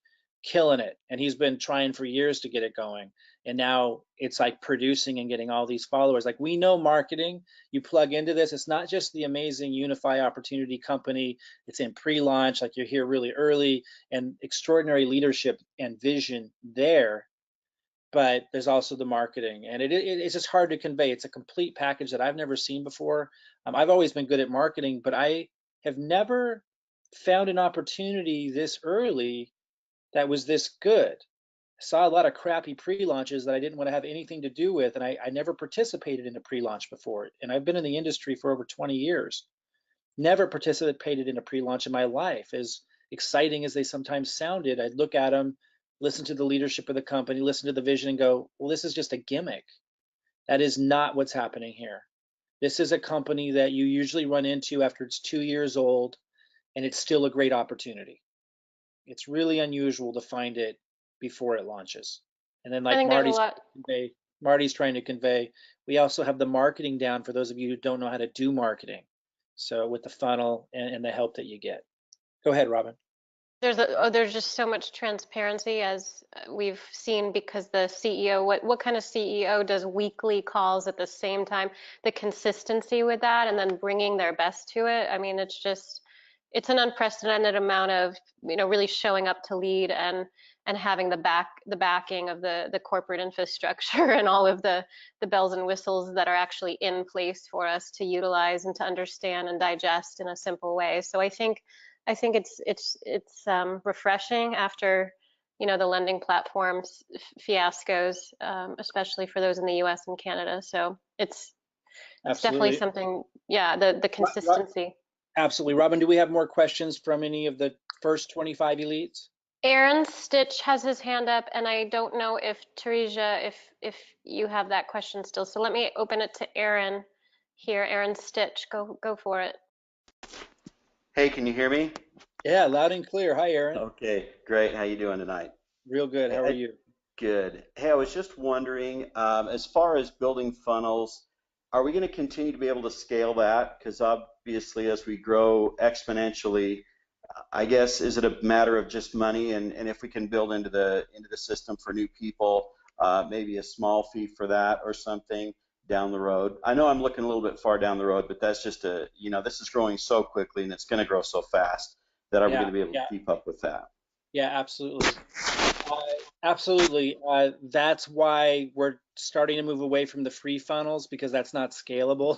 killing it, and he's been trying for years to get it going. And now it's like producing and getting all these followers. Like, we know marketing, you plug into this, it's not just the amazing Unifii opportunity company, it's in pre-launch, like you're here really early, and extraordinary leadership and vision there, but there's also the marketing, and it's just hard to convey. It's a complete package that I've never seen before. I've always been good at marketing, but I have never found an opportunity this early that was this good. I saw a lot of crappy pre-launches that I didn't want to have anything to do with, and I never participated in a pre-launch before. And I've been in the industry for over 20 years. Never participated in a pre-launch in my life. As exciting as they sometimes sounded, I'd look at them, listen to the leadership of the company, listen to the vision, and go, well, this is just a gimmick. That is not what's happening here. This is a company that you usually run into after it's 2 years old, and it's still a great opportunity. It's really unusual to find it before it launches. And then, like Marty's trying to convey, we also have the marketing down for those of you who don't know how to do marketing. So with the funnel and the help that you get. Go ahead, Robin. There's just so much transparency, as we've seen, because the CEO, what kind of CEO does weekly calls at the same time? The consistency with that, and then bringing their best to it. I mean, it's an unprecedented amount of, really showing up to lead and having the backing of the corporate infrastructure and all of the bells and whistles that are actually in place for us to utilize and to understand and digest in a simple way. So I think it's refreshing after, the lending platforms fiascos, especially for those in the U.S. and Canada. So it's definitely something. Yeah, the consistency. Absolutely. Robin, do we have more questions from any of the first 25 elites? Aaron Stitch has his hand up, and I don't know if Teresa, if you have that question still. So let me open it to Aaron here. Aaron Stitch, go for it. Hey, can you hear me? Yeah, loud and clear. Hi, Aaron. Okay, great. How you doing tonight? Real good. How are you? Good. Hey, I was just wondering, as far as building funnels, are we going to continue to be able to scale that? Because obviously, as we grow exponentially, I guess, is it a matter of just money? And if we can build into the system for new people, maybe a small fee for that or something down the road. I know I'm looking a little bit far down the road, but that's just this is growing so quickly and it's going to grow so fast that are we going to be able to keep up with that? Yeah, absolutely. Absolutely. That's why we're starting to move away from the free funnels, because that's not scalable.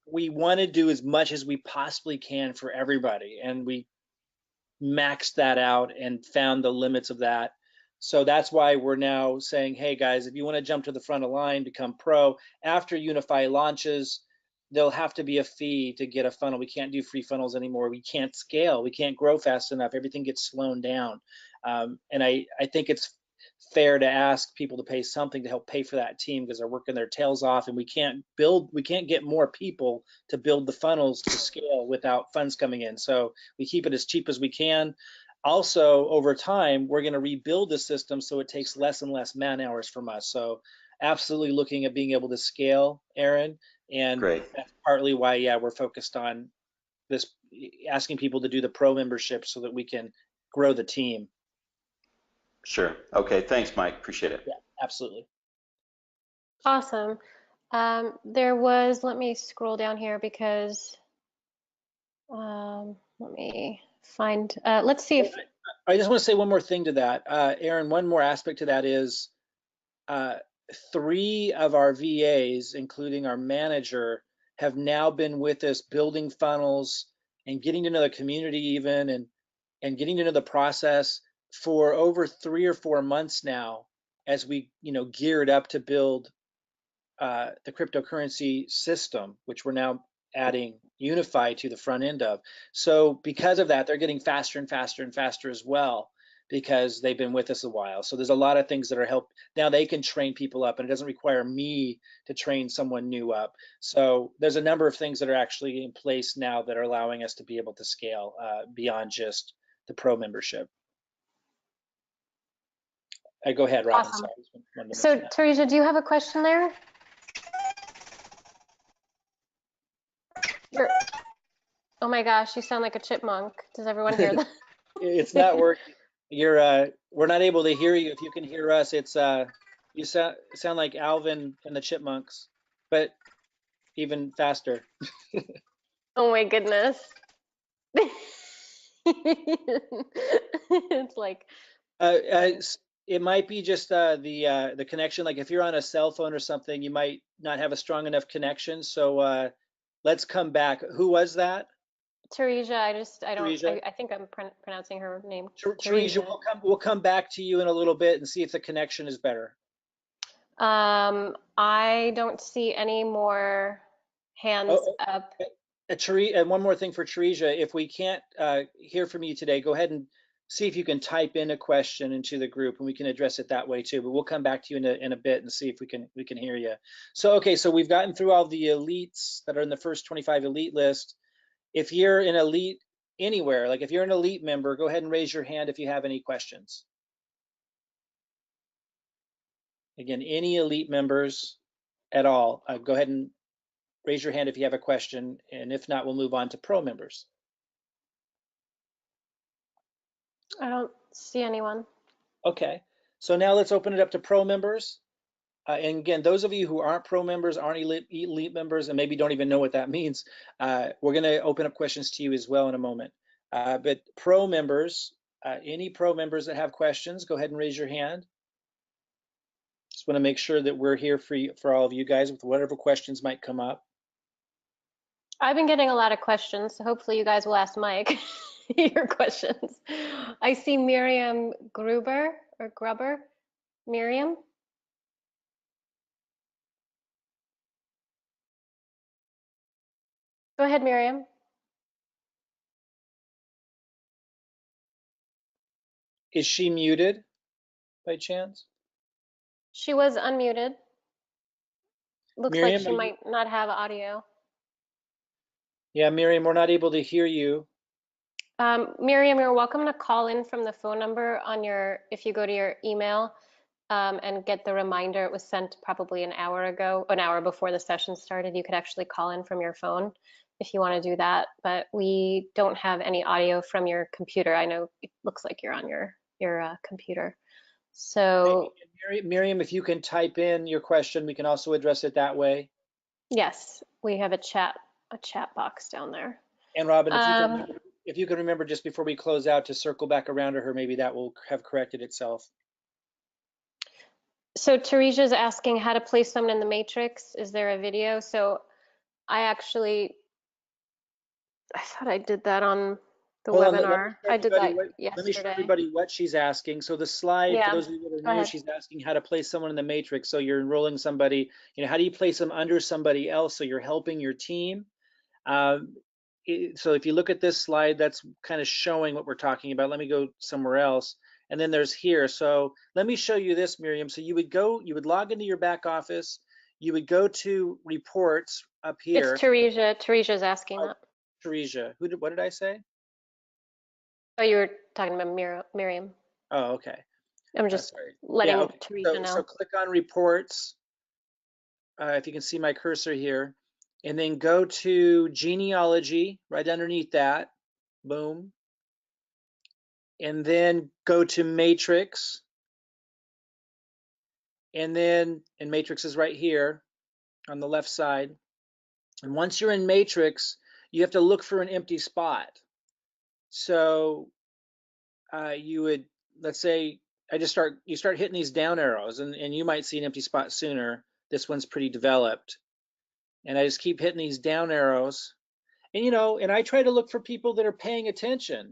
We want to do as much as we possibly can for everybody, and we maxed that out and found the limits of that. So that's why we're now saying, hey guys, if you want to jump to the front of the line, become pro, after Unifii launches, there'll have to be a fee to get a funnel. We can't do free funnels anymore. We can't scale. We can't grow fast enough. Everything gets slowed down. And I think it's fair to ask people to pay something to help pay for that team, because they're working their tails off, and we can't get more people to build the funnels to scale without funds coming in. So we keep it as cheap as we can. Also, over time, we're going to rebuild the system so it takes less and less man hours from us. So absolutely looking at being able to scale, Aaron. And that's partly why, we're focused on this, asking people to do the pro membership so that we can grow the team. Sure. Okay. Thanks, Mike. Appreciate it. Yeah, absolutely. Awesome. Let me scroll down here because, let me find, let's see if. I just want to say one more thing to that. Aaron, one more aspect to that is 3 of our VAs, including our manager, have now been with us building funnels and getting to know the community even, and getting to know the process for over 3 or 4 months now, as we geared up to build the cryptocurrency system, which we're now adding Unifii to the front end of. So because of that, they're getting faster and faster and faster as well, because they've been with us a while. So there's a lot of things that are help. Now they can train people up, and it doesn't require me to train someone new up. So there's a number of things that are actually in place now that are allowing us to be able to scale beyond just the pro membership. Go ahead, Robin. Awesome. So Teresa, do you have a question there? Oh my gosh, you sound like a chipmunk. Does everyone hear that? It's not working. We're not able to hear you. If you can hear us, it's you sound like Alvin and the Chipmunks, but even faster. Oh my goodness. It's like, It might be just the connection. Like if you're on a cell phone or something, you might not have a strong enough connection. So let's come back. Who was that? Teresia, Teresia? I think I'm pronouncing her name. Teresia, Teresia. we'll come back to you in a little bit and see if the connection is better. I don't see any more hands up. And one more thing for Teresia, if we can't hear from you today, go ahead and see if you can type in a question into the group, and we can address it that way too. But we'll come back to you in a bit and see if we can hear you. So okay, so we've gotten through all the elites that are in the first 25 elite list. If you're an elite anywhere, like if you're an elite member, go ahead and raise your hand if you have any questions. Again, any elite members at all, go ahead and raise your hand if you have a question, and if not, we'll move on to pro members. I don't see anyone. Okay, so now let's open it up to pro members. And again, those of you who aren't pro members, aren't elite members, and maybe don't even know what that means, we're going to open up questions to you as well in a moment. But pro members, any pro members that have questions, go ahead and raise your hand. Just want to make sure that we're here for all of you guys with whatever questions might come up. I've been getting a lot of questions, so hopefully you guys will ask Mike your questions. I see Miriam Gruber or Grubber. Miriam? Go ahead, Miriam. Is she muted by chance? She was unmuted. Looks Miriam, like she might not have audio. Yeah, Miriam, we're not able to hear you. Miriam, you're welcome to call in from the phone number on if you go to your email and get the reminder. It was sent probably an hour ago, an hour before the session started. You could actually call in from your phone if you want to do that, but we don't have any audio from your computer. I know it looks like you're on your computer. So Miriam, if you can type in your question, we can also address it that way. yes, we have a chat box down there. And Robin, if you can remember just before we close out to circle back around to her, maybe that will have corrected itself. So Teresia's asking how to place someone in the matrix. Is there a video? So I thought I did that on the webinar. I did that yesterday. Let me show everybody what she's asking. So the slide, yeah. for those of you that are new, she's asking how to place someone in the matrix. So you're enrolling somebody, how do you place them under somebody else so you're helping your team? So if you look at this slide, that's kind of showing what we're talking about. Let me go somewhere else. And then there's here. So let me show you this, Miriam. So you would log into your back office. You would go to reports up here. It's Teresia. Teresia's asking that. Teresia. What did I say? Oh, you were talking about Miriam. Oh, okay. I'm just letting Teresia know. So click on reports. If you can see my cursor here. And then go to genealogy right underneath that. Boom. And then go to matrix. And matrix is right here on the left side. And once you're in matrix, you have to look for an empty spot. So you would, let's say, you start hitting these down arrows, and you might see an empty spot sooner. This one's pretty developed. And I just keep hitting these down arrows. And, and I try to look for people that are paying attention,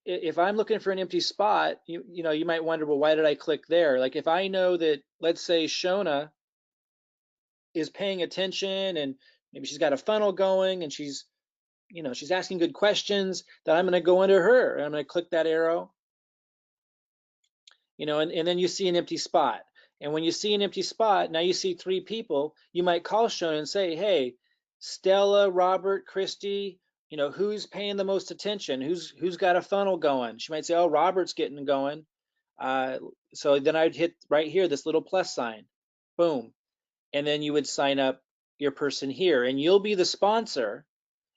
if I'm looking for an empty spot, you might wonder, well, why did I click there? Like if I know that, let's say Shona is paying attention and maybe she's got a funnel going and she's asking good questions, then I'm going to go into her and I'm going to click that arrow, and then you see an empty spot. And when you see an empty spot, now you see 3 people, you might call Shona and say, hey, Stella, Robert, Christy, who's paying the most attention? Who's got a funnel going? She might say, oh, Robert's getting going. So then I'd hit right here, this little plus sign, boom. And then you would sign up your person here and you'll be the sponsor.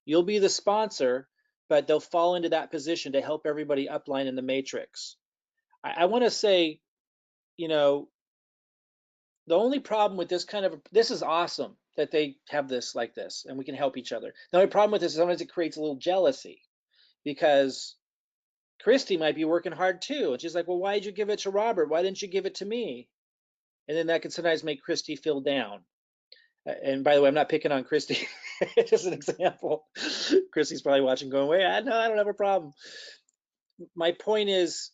You'll be the sponsor but they'll fall into that position to help everybody upline in the matrix. I want to say, you know, the only problem with this this is awesome that they have this like this and we can help each other. The only problem with this is sometimes it creates a little jealousy because Christy might be working hard too. And she's like, well, why did you give it to Robert? Why didn't you give it to me? And then that can sometimes make Christy feel down. And by the way, I'm not picking on Christy. Just an example. Christy's probably watching going, wait, I don't have a problem. My point is,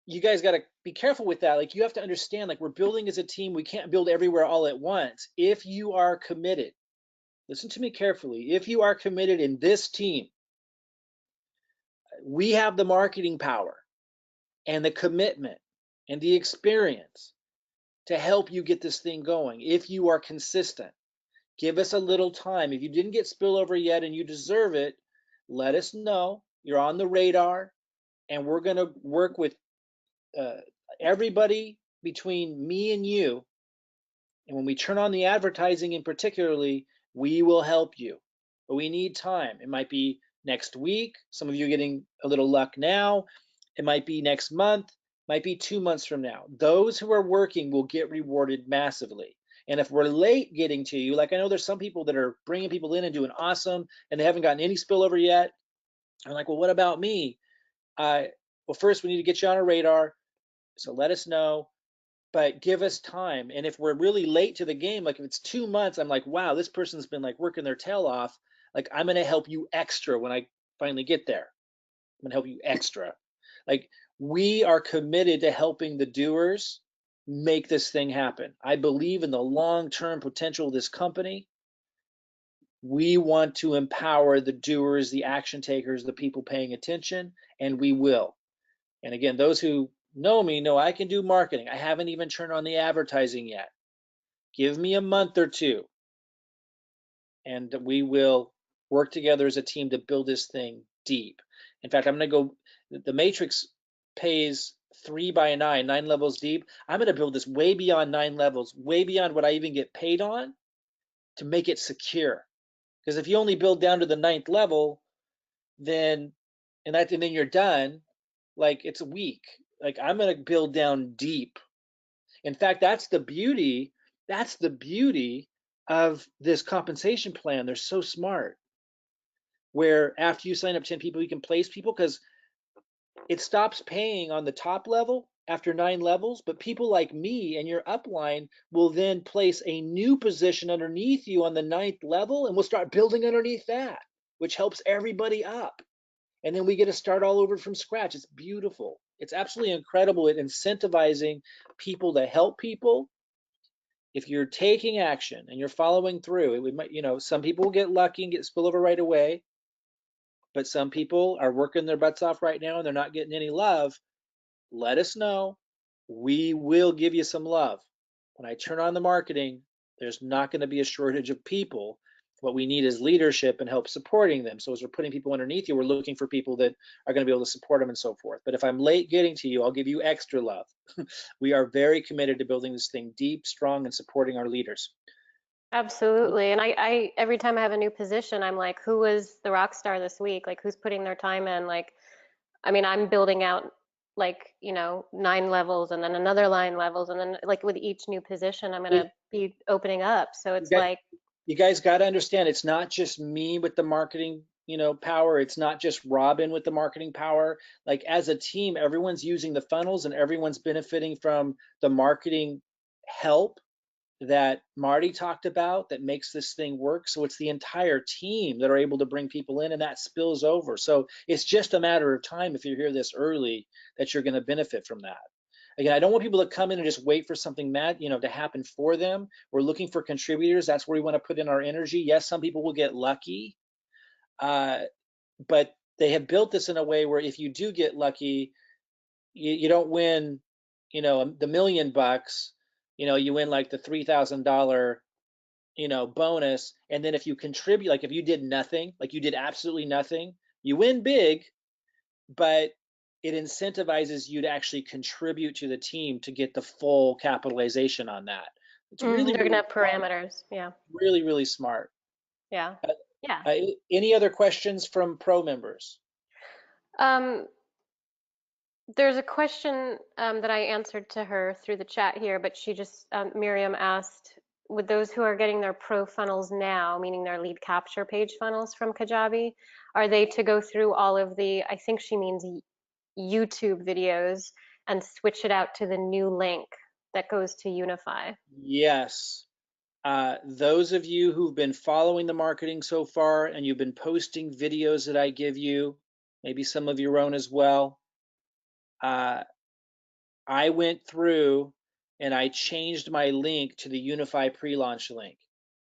you guys got to be careful with that. Like, you have to understand, like, we're building as a team. We can't build everywhere all at once. If you are committed, listen to me carefully. If you are committed in this team, we have the marketing power and the commitment and the experience to help you get this thing going. If you are consistent, give us a little time. If you didn't get spillover yet and you deserve it, let us know. You're on the radar, and we're going to work with everybody between me and you. And when we turn on the advertising in particularly, we will help you. But we need time. It might be next week. Some of you are getting a little luck now. It might be next month. Might be 2 months from now. Those who are working will get rewarded massively. And if we're late getting to you, like I know there's some people that are bringing people in and doing awesome, and they haven't gotten any spillover yet. I'm like, well, what about me? Well, first we need to get you on a radar. So let us know, but give us time. And if we're really late to the game, like if it's 2 months, I'm like, wow, this person's been like working their tail off. Like, I'm going to help you extra when I finally get there. I'm going to help you extra. Like, we are committed to helping the doers make this thing happen. I believe in the long-term potential of this company. We want to empower the doers, the action takers, the people paying attention, and we will. And again, those who know me know I can do marketing. I haven't even turned on the advertising yet. Give me a month or two, and we will work together as a team to build this thing deep. In fact, I'm going to go, the matrix pays 3 by 9 levels deep. I'm going to build this way beyond 9 levels, way beyond what I even get paid on, to make it secure. Because if you only build down to the 9th level, then then you're done. Like, it's weak. Like, I'm going to build down deep. In fact, that's the beauty of this compensation plan. They're so smart, where after you sign up 10 people, you can place people, because it stops paying on the top level after 9 levels, but people like me and your upline will then place a new position underneath you on the 9th level, and we'll start building underneath that, which helps everybody up. And then we get to start all over from scratch. It's beautiful. It's absolutely incredible at incentivizing people to help people. If you're taking action and you're following through, it might, some people will get lucky and get spillover right away, but some people are working their butts off right now and they're not getting any love. Let us know. We will give you some love. When I turn on the marketing, there's not going to be a shortage of people. What we need is leadership and help supporting them. So as we're putting people underneath you, we're looking for people that are going to be able to support them and so forth. But if I'm late getting to you, I'll give you extra love. We are very committed to building this thing deep, strong, and supporting our leaders. Absolutely. And I every time I have a new position, I'm like, who was the rock star this week? Like, who's putting their time in? Like, I mean, I'm building out, like, 9 levels and then another 9 levels. And then, like, with each new position, I'm going to be opening up. So it's like, you guys got to understand, it's not just me with the marketing, power. It's not just Robin with the marketing power. Like, as a team, everyone's using the funnels and everyone's benefiting from the marketing help that Marty talked about that makes this thing work. So it's the entire team that are able to bring people in, and that spills over. So it's just a matter of time, if you hear this early, that you're going to benefit from that. Again, I don't want people to come in and just wait for something to happen for them. We're looking for contributors. That's where we want to put in our energy. Yes, some people will get lucky, but they have built this in a way where if you do get lucky, you don't win, the $1 million. You win like the $3,000, bonus. And then if you contribute, like if you did nothing, like you did absolutely nothing, you win big, but it incentivizes you to actually contribute to the team to get the full capitalization on that. It's really, they're going to have parameters. Yeah. Really, really smart. Yeah. Yeah. Any other questions from pro members? There's a question that I answered to her through the chat here, but she just, Miriam asked, with those who are getting their pro funnels now, meaning their lead capture page funnels from Kajabi, are they to go through all of the, I think she means YouTube videos, and switch it out to the new link that goes to Unifii? Yes. Those of you who've been following the marketing so far and you've been posting videos that I give you, maybe some of your own as well, I went through and I changed my link to the Unifii pre-launch link,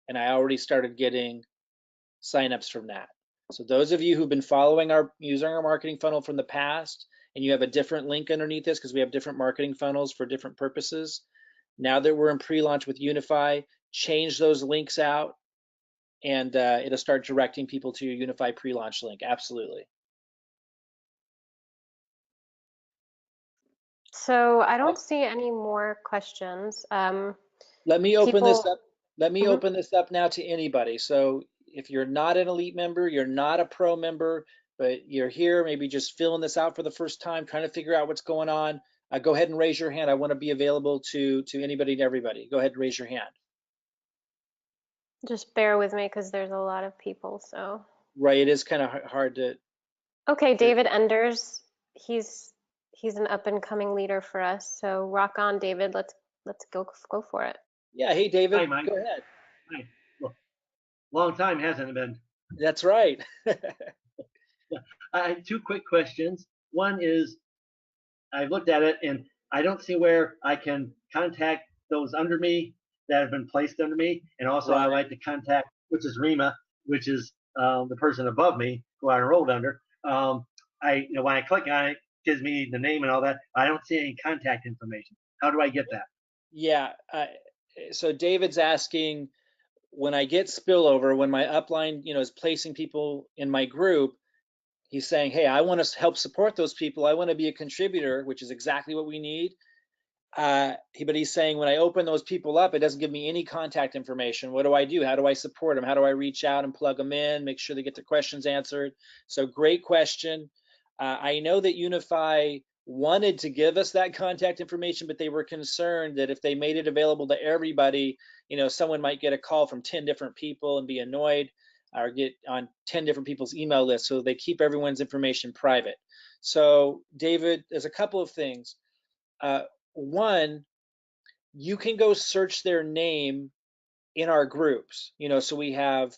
and I already started getting signups from that. So those of you who've been following using our marketing funnel from the past, and you have a different link underneath this because we have different marketing funnels for different purposes, now that we're in pre-launch with Unifii, change those links out, and it'll start directing people to your Unifii pre-launch link. Absolutely. So I don't see any more questions. Let me open this People, up. Let me Mhm. open this up now to anybody. So if you're not an elite member, you're not a pro member, but you're here, maybe just filling this out for the first time, trying to figure out what's going on, go ahead and raise your hand. I want to be available to anybody and everybody. Go ahead and raise your hand. Just bear with me because there's a lot of people, so. Right, it is kind of hard to. Okay, David Enders, he's an up and coming leader for us. So rock on, David. Let's go for it. Yeah, hey David, Hi, Mike. go ahead. Hi. Well, long time, hasn't it been? That's right. I have two quick questions. One is, I've looked at it and I don't see where I can contact those under me that have been placed under me. And also I Right. like to contact, which is Rima, which is the person above me who I enrolled under. When I click on it, it gives me the name and all that. I don't see any contact information. How do I get that? Yeah, so David's asking, when I get spillover, when my upline, is placing people in my group, he's saying, hey, I want to help support those people. I want to be a contributor, which is exactly what we need. But he's saying, when I open those people up, it doesn't give me any contact information. What do I do? How do I support them? How do I reach out and plug them in, make sure they get their questions answered? So great question. I know that Unifii wanted to give us that contact information, but they were concerned that if they made it available to everybody, someone might get a call from 10 different people and be annoyed, or get on 10 different people's email lists. So they keep everyone's information private. So David, there's a couple of things. One, you can go search their name in our groups. So we have,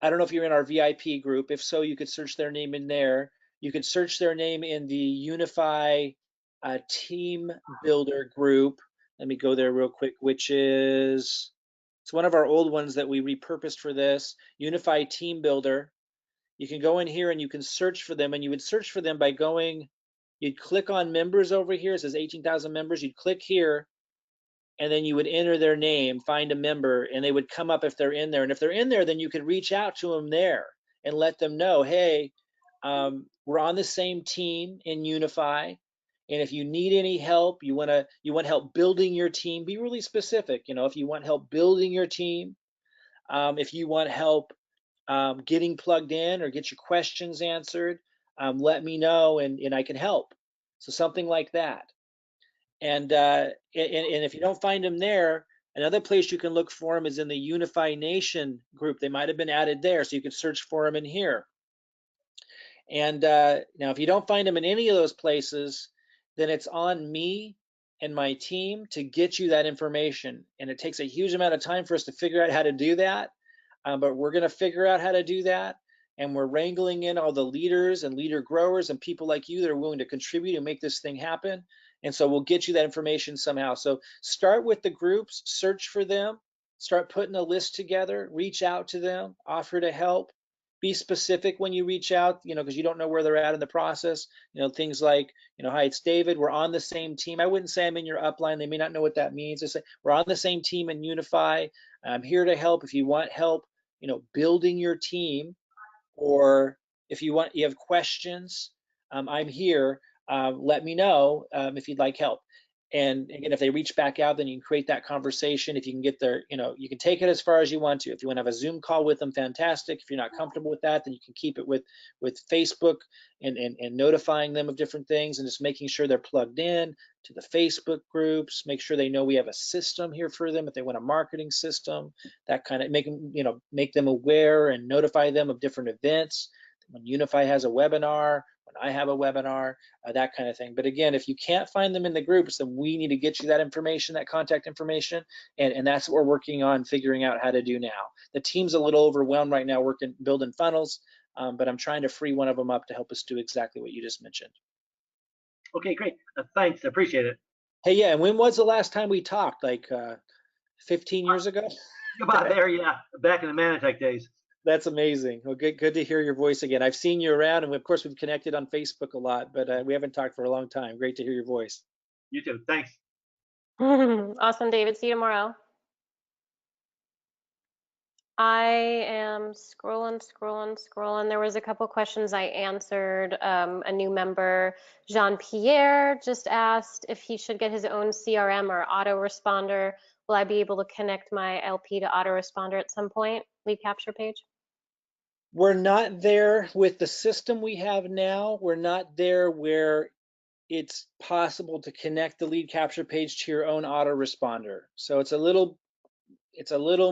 I don't know if you're in our VIP group. If so, you could search their name in there. You could search their name in the Unifii Team Builder group. Let me go there real quick, which is, it's one of our old ones that we repurposed for this, Unifii Team Builder. You can go in here and you can search for them, and you would search for them by going, you'd click on members over here. It says 18,000 members. You'd click here, and then you would enter their name, find a member, and they would come up if they're in there. And if they're in there, then you could reach out to them there and let them know, hey, we're on the same team in Unifii, and if you need any help, you want help building your team, be really specific. If you want help building your team, if you want help getting plugged in or get your questions answered, let me know, and I can help. So something like that. And if you don't find them there, another place you can look for them is in the Unifii Nation group. They might have been added there, so you can search for them in here. And now, if you don't find them in any of those places, then it's on me and my team to get you that information. And it takes a huge amount of time for us to figure out how to do that, but we're going to figure out how to do that. And we're wrangling in all the leaders and leader growers and people like you that are willing to contribute and make this thing happen. And so we'll get you that information somehow. So start with the groups, search for them, start putting a list together, reach out to them, offer to help. Be specific when you reach out, because you don't know where they're at in the process. Things like, hi, it's David, we're on the same team. I wouldn't say I'm in your upline. They may not know what that means. I say, we're on the same team in Unifii. I'm here to help. If you want help, building your team, or if you have questions, I'm here. Let me know if you'd like help. And again, if they reach back out, then you can create that conversation. If you can get their, you can take it as far as you want to. If you want to have a Zoom call with them, fantastic. If you're not comfortable with that, then you can keep it with Facebook and notifying them of different things and just making sure they're plugged in to the Facebook groups. Make sure they know we have a system here for them. If they want a marketing system, that kind of make them aware and notify them of different events. When Unifii has a webinar, when I have a webinar, that kind of thing. But again, if you can't find them in the groups, then we need to get you that information, that contact information, and that's what we're working on figuring out how to do now. The team's a little overwhelmed right now building funnels, but I'm trying to free one of them up to help us do exactly what you just mentioned. Okay, great. Thanks, I appreciate it. Hey, yeah, and when was the last time we talked? Like 15 years ago? About there, yeah, back in the Manatech days. That's amazing. Well, good to hear your voice again. I've seen you around, and of course we've connected on Facebook a lot, but we haven't talked for a long time. Great to hear your voice. You too. Thanks. Awesome, David. See you tomorrow. I am scrolling. There was a couple questions I answered. A new member, Jean-Pierre, just asked if he should get his own CRM or autoresponder. Will I be able to connect my LP to autoresponder at some point? Lead capture page? We're not there with the system we have now. We're not there where it's possible to connect the lead capture page to your own autoresponder. So it's a little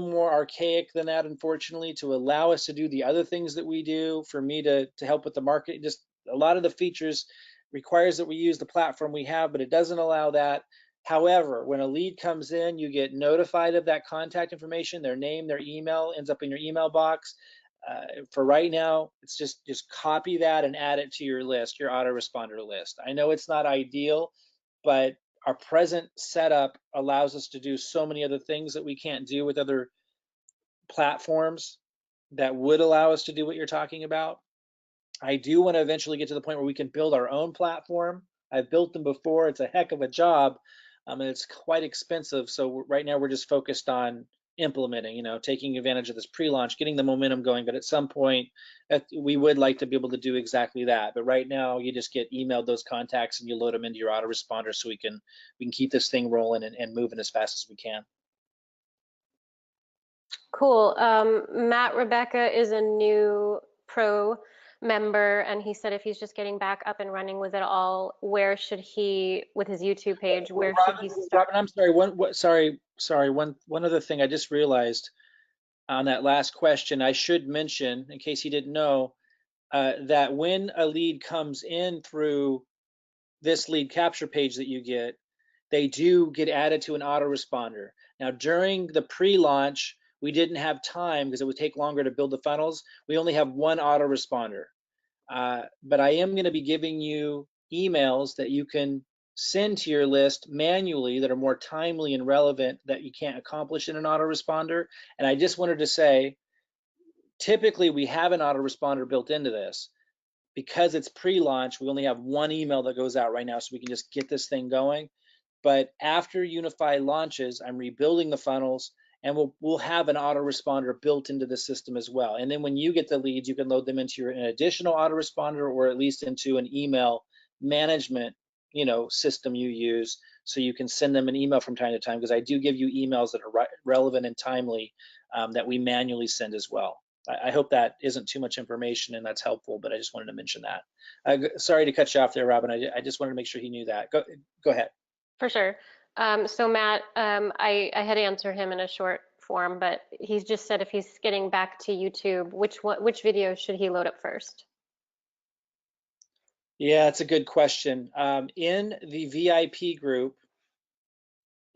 more archaic than that, unfortunately, to allow us to do the other things that we do. For me to help with the market, just a lot of the features requires that we use the platform we have, but it doesn't allow that. However, when a lead comes in, you get notified of that contact information, their name, their email ends up in your email box. For right now, it's just copy that and add it to your list, your autoresponder list. I know it's not ideal, but our present setup allows us to do so many other things that we can't do with other platforms that would allow us to do what you're talking about. I do want to eventually get to the point where we can build our own platform. I've built them before. It's a heck of a job, and it's quite expensive. So right now we're just focused on implementing, taking advantage of this pre-launch, getting the momentum going. But at some point, we would like to be able to do exactly that. But right now, you just get emailed those contacts and you load them into your autoresponder, so we can keep this thing rolling and moving as fast as we can. Cool. Matt Rebecca is a new pro member, and he said if he's just getting back up and running with it all, where should he, with his YouTube page, where should he start? Robin, I'm sorry. Sorry. One other thing I just realized on that last question, I should mention, in case you didn't know, that when a lead comes in through this lead capture page that you get, they do get added to an autoresponder. Now, during the pre-launch, we didn't have time because it would take longer to build the funnels. We only have one autoresponder. But I am going to be giving you emails that you can send to your list manually that are more timely and relevant that you can't accomplish in an autoresponder. And I just wanted to say, typically we have an autoresponder built into this. Because it's pre-launch, we only have one email that goes out right now, so we can just get this thing going. But after Unifii launches, I'm rebuilding the funnels, and we'll have an autoresponder built into the system as well. And then when you get the leads, you can load them into an additional autoresponder, or at least into an email management, system you use, so you can send them an email from time to time. Because I do give you emails that are relevant and timely that we manually send as well. I hope that isn't too much information and that's helpful, but I just wanted to mention that. Sorry to cut you off there, Robin. I just wanted to make sure he knew that. Go ahead. For sure. So Matt, I had answered him in a short form, but he's just said if he's getting back to YouTube, which video should he load up first? Yeah, it's a good question. In the VIP group,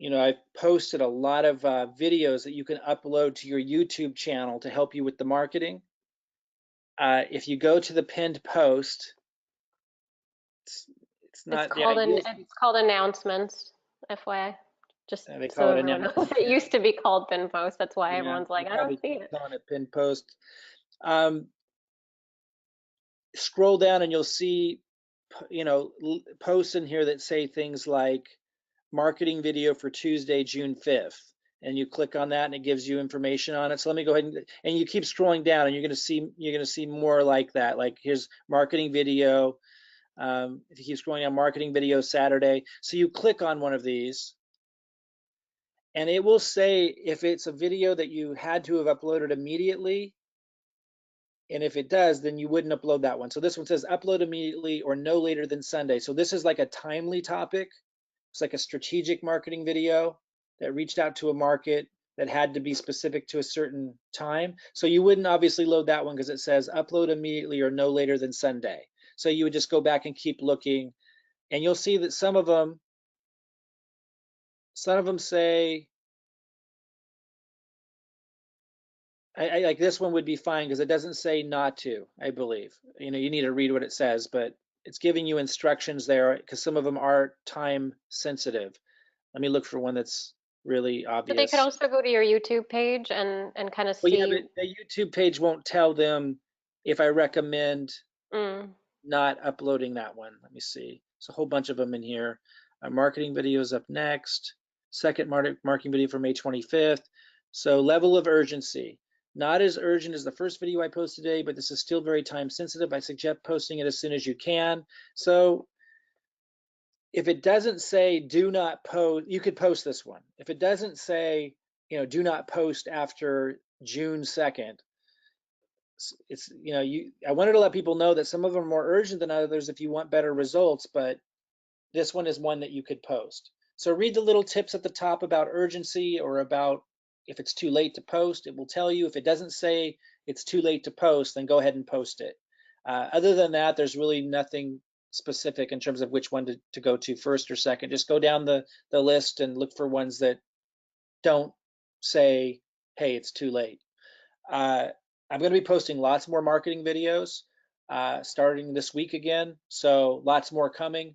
I've posted a lot of videos that you can upload to your YouTube channel to help you with the marketing. If you go to the pinned post, it's not. It's called announcements, FYI. Just they so call it everyone knows. It used to be called pinned post. That's why everyone's like, I don't see it. Calling it pinned post. Scroll down and you'll see, posts in here that say things like marketing video for Tuesday, June 5th. And you click on that and it gives you information on it. So let me go ahead and you keep scrolling down and you're going to see more like that. Like here's marketing video If you keep scrolling down, marketing video Saturday. So you click on one of these, and it will say if it's a video that you had to have uploaded immediately, and if it does, then you wouldn't upload that one. So this one says upload immediately or no later than Sunday. So this is like a timely topic. It's like a strategic marketing video that reached out to a market that had to be specific to a certain time. So you wouldn't obviously load that one because it says upload immediately or no later than Sunday. So you would just go back and keep looking, and you'll see that some of them say, I like this one would be fine because it doesn't say not to, I believe. You know, you need to read what it says, but it's giving you instructions there because some of them are time sensitive. Let me look for one that's really But they could obvious. also go to your YouTube page and kind of Well, yeah, see. but the YouTube page won't tell them if I recommend Mm. not uploading that one. Let me see. There's a whole bunch of them in here. Marketing videos up next. Second marketing video for May 25th. So level of urgency. Not as urgent as the first video I posted today, but this is still very time sensitive. I suggest posting it as soon as you can. So if it doesn't say do not post, you could post this one. If it doesn't say, you know, do not post after June 2nd, it's, you know, I wanted to let people know that some of them are more urgent than others if you want better results, but this one is one that you could post. So read the little tips at the top about urgency or about if it's too late to post. It will tell you. If it doesn't say it's too late to post, then go ahead and post it. Other than that, there's really nothing specific in terms of which one to go to first or second. Just go down the list and look for ones that don't say, hey, it's too late. I'm going to be posting lots more marketing videos starting this week again. So lots more coming.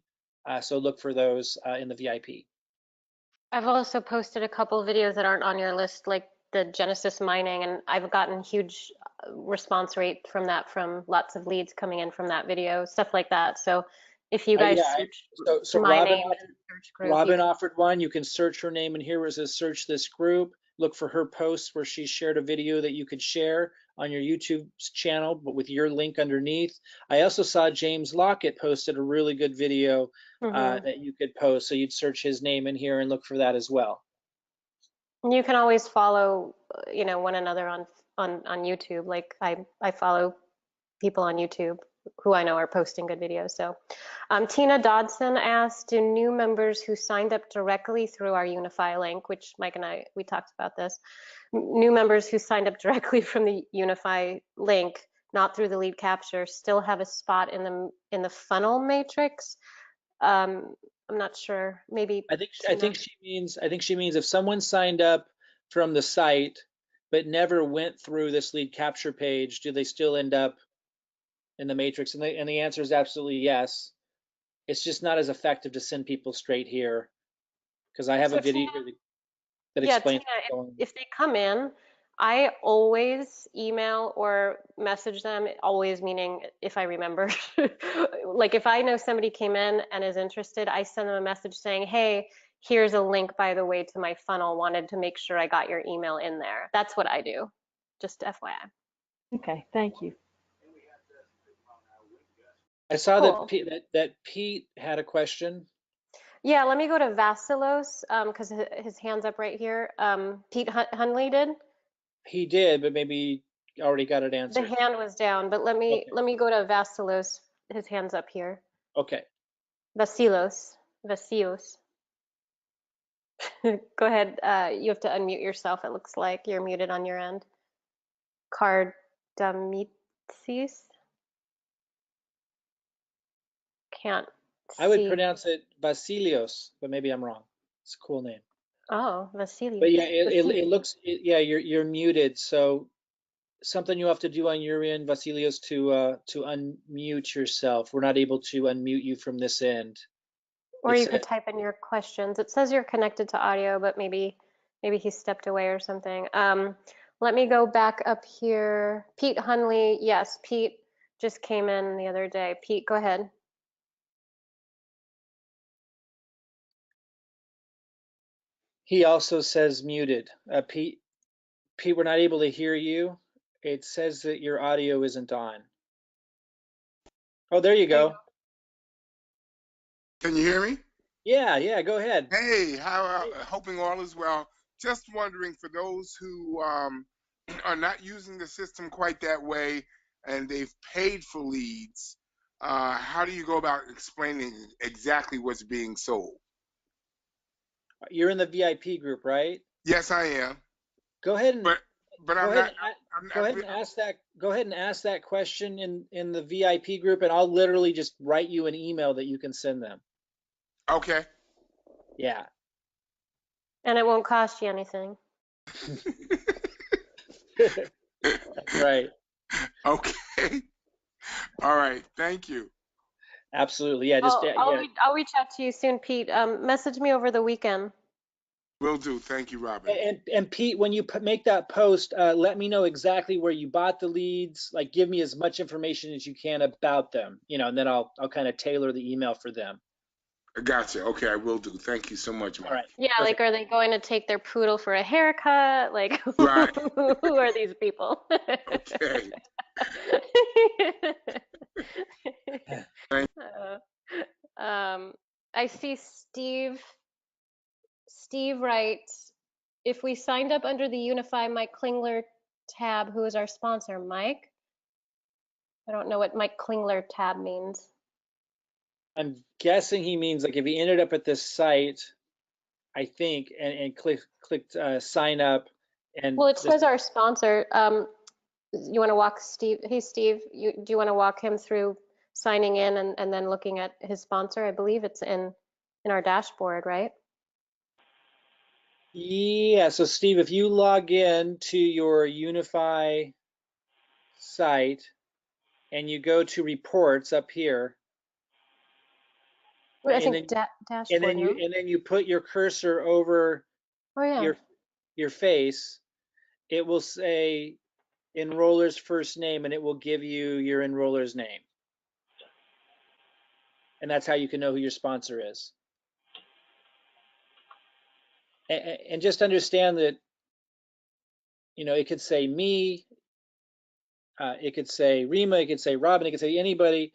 So look for those in the VIP. I've also posted a couple of videos that aren't on your list, like the Genesis mining, and I've gotten huge response rate from that, from lots of leads coming in from that video, stuff like that. So if you guys search So my Robin, name in the search group, Robin offered one. You can search her name, and here where it says search this group. Look for her posts where she shared a video that you could share on your YouTube channel, but with your link underneath. I also saw James Lockett posted a really good video that you could post. So you'd search his name in here and look for that as well. you can always follow, you know, one another on YouTube. Like I follow people on YouTube who I know are posting good videos. So Tina Dodson asked, do new members who signed up directly through our Unifii link, which Mike and I, we talked about this, new members who signed up directly from the Unifii link, not through the lead capture, still have a spot in the funnel matrix? I'm not sure. Maybe I think she means if someone signed up from the site but never went through this lead capture page, do they still end up in the matrix? And the answer is absolutely yes. It's just not as effective to send people straight here because I have a video here that explains what's going on. If they come in, I always email or message them, always meaning if I remember. Like if I know somebody came in and is interested, I send them a message saying, hey, here's a link, by the way, to my funnel. Wanted to make sure I got your email in there. That's what I do, just FYI. Okay, thank you. I saw Cool. that Pete had a question. Yeah, let me go to Vasilos because his hand's up right here. Pete Hunley did. He did, but maybe already got it answered. The hand was down, but let me go to Vasilos. His hand's up here. Okay. Vasilos. Go ahead. You have to unmute yourself. It looks like you're muted on your end. Kardamitsis. Can't see. I would pronounce it Vasilios, but maybe I'm wrong. It's a cool name. Oh, Vasilios. But yeah, it looks, yeah, you're muted. So something you have to do on your end, Vasilios, to unmute yourself. We're not able to unmute you from this end. Or you could type in your questions. It says you're connected to audio, but maybe he stepped away or something. Let me go back up here. Pete Hunley, yes, Pete just came in the other day. Pete, go ahead. He also says muted. Pete, we're not able to hear you. It says that your audio isn't on. Oh, there you go. Can you hear me? Yeah, go ahead. Hey, hoping all is well. Just wondering for those who are not using the system quite that way and they've paid for leads, how do you go about explaining exactly what's being sold? You're in the VIP group, right? Yes, I am. Go ahead and But go I'm ahead not. and go ahead and ask that. Go ahead and ask that question in the VIP group, and I'll literally just write you an email that you can send them. Okay. Yeah. And it won't cost you anything. That's right. Okay. All right. Thank you. Absolutely. Yeah. Just I'll reach out to you soon, Pete. Message me over the weekend. Will do. Thank you, Robin. And Pete, when you make that post, let me know exactly where you bought the leads. Like, give me as much information as you can about them, and then I'll kind of tailor the email for them. Gotcha. Okay, I will do. Thank you so much, Mike. All right. Yeah, Perfect. like, are they going to take their poodle for a haircut? Like, Right. who are these people? Okay. I see Steve writes, if we signed up under the Unifii Mike Klingler tab, who is our sponsor? Mike? I don't know what Mike Klingler tab means. I'm guessing he means like if he ended up at this site, I think, and clicked sign up, and Well, it says our sponsor. You want to walk Steve? Hey, Steve, do you want to walk him through signing in and then looking at his sponsor? I believe it's in our dashboard, right? Yeah. So Steve, if you log in to your Unifii site and you go to reports up here, I and think then dashboard. and then you put your cursor over Oh yeah. your face, it will say enroller's first name, and it will give you your enroller's name. And that's how you can know who your sponsor is. And just understand that, it could say me, it could say Rima, it could say Robin, it could say anybody.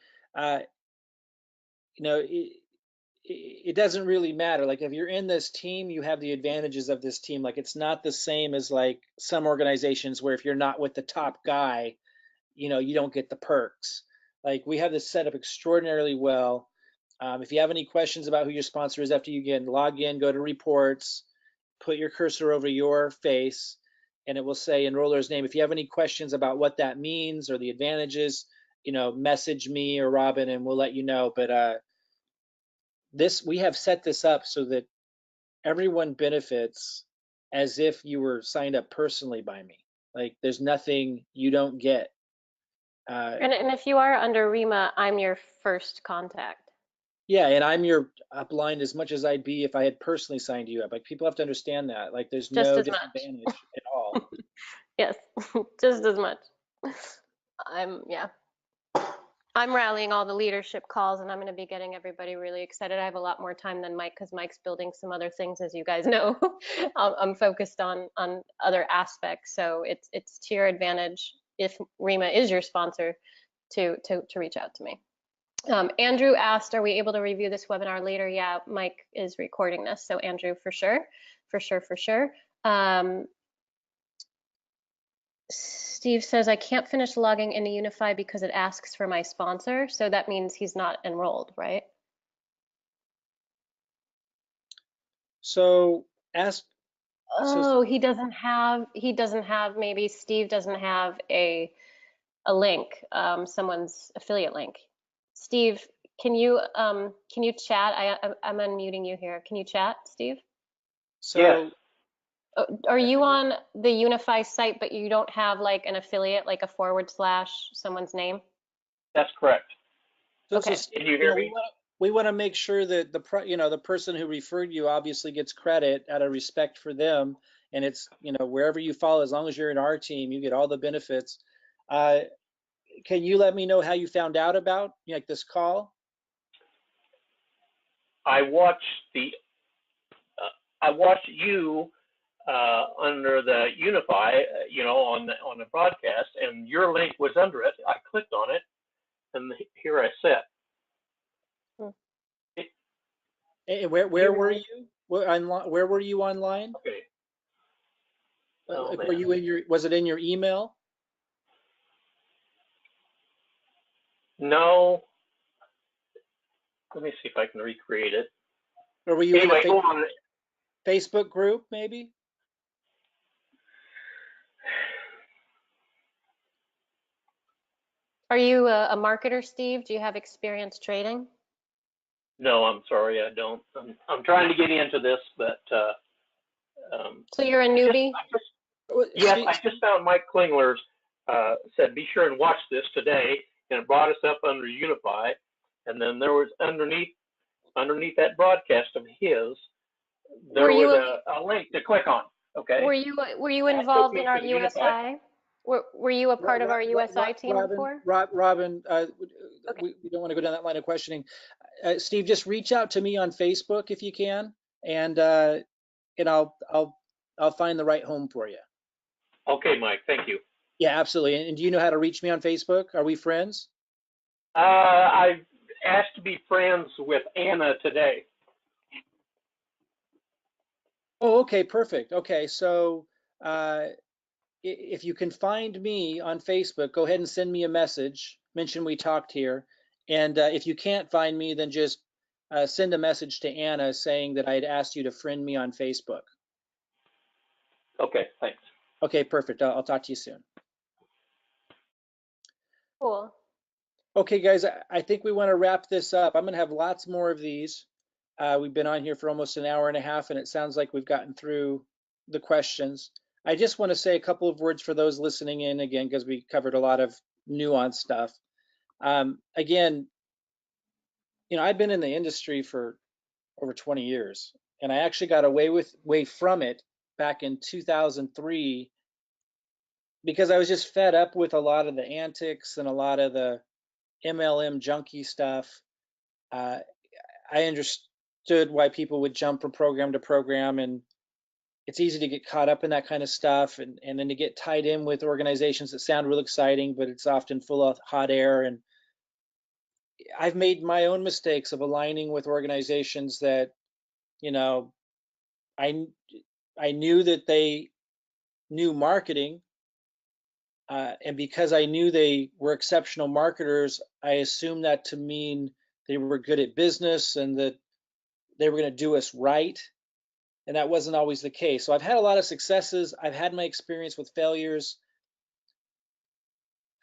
It doesn't really matter. Like, if you're in this team, you have the advantages of this team. Like, it's not the same as like some organizations where if you're not with the top guy, you don't get the perks. Like, we have this set up extraordinarily well. If you have any questions about who your sponsor is after you get log in, go to reports, put your cursor over your face, and it will say enroller's name. If you have any questions about what that means or the advantages, message me or Robin, and we'll let you know. But we have set this up so that everyone benefits as if you were signed up personally by me. Like, there's nothing you don't get. And if you are under Rima, I'm your first contact. Yeah, and I'm your upline as much as I'd be if I had personally signed you up. Like, people have to understand that. Like, there's Just no as much. disadvantage at all. Yes, just as much. I'm rallying all the leadership calls, and I'm going to be getting everybody really excited. I have a lot more time than Mike because Mike's building some other things, as you guys know. I'm focused on other aspects, so it's to your advantage if Rima is your sponsor to reach out to me. Andrew asked, are we able to review this webinar later? Yeah, Mike is recording this, so Andrew, for sure. Steve says, I can't finish logging into Unifii because it asks for my sponsor. So that means he's not enrolled, right? So he doesn't have, maybe Steve doesn't have a link, someone's affiliate link. Steve, can you chat? I'm unmuting you here. Can you chat, Steve? So Yes. Are you on the Unifii site, but you don't have like an affiliate, like a / someone's name? That's correct. Okay. Can you hear me? We want to make sure that the person who referred you obviously gets credit out of respect for them, and it's wherever you follow, as long as you're in our team, you get all the benefits. Can you let me know how you found out about like this call? I watched you under the Unifii, on the broadcast, and your link was under it. I clicked on it, and here I sit. Where were you? Where were you online? Okay. Oh, Were you in your? Was it in your email? No. Let me see if I can recreate it. Or were you Anyway, in hold on. a Facebook group, maybe? Are you a marketer, Steve? Do you have experience trading? No, I'm sorry, I don't. I'm trying to get into this, but So you're a newbie? yes, I just found Mike Klingler's said be sure and watch this today, and it brought us up under Unifii, and then there was underneath that broadcast of his, there was a link to click on. Okay. Were you involved in our USI? Were you a part of our USI team before? Robin, Okay. we don't want to go down that line of questioning. Steve, just reach out to me on Facebook if you can, and I'll find the right home for you. Okay, Mike. Thank you. Yeah, absolutely. And do you know how to reach me on Facebook? Are we friends? I've asked to be friends with Anna today. Oh, okay, perfect. Okay, so if you can find me on Facebook, go ahead and send me a message. Mention we talked here. And if you can't find me, then just send a message to Anna saying that I had asked you to friend me on Facebook. Okay, thanks. Okay, perfect. I'll talk to you soon. Cool. Okay, guys, I think we want to wrap this up. I'm going to have lots more of these. We've been on here for almost an hour and a half, and it sounds like we've gotten through the questions. I just want to say a couple of words for those listening in again, because we covered a lot of nuanced stuff. Again, I've been in the industry for over 20 years, and I actually got away from it back in 2003 because I was just fed up with a lot of the antics and a lot of the MLM junkie stuff. I understood why people would jump from program to program, and it's easy to get caught up in that kind of stuff, and then to get tied in with organizations that sound real exciting, but it's often full of hot air. And I've made my own mistakes of aligning with organizations that, I knew that they knew marketing, and because I knew they were exceptional marketers, I assumed that to mean they were good at business and that they were going to do us right. And that wasn't always the case. So I've had a lot of successes. I've had my experience with failures.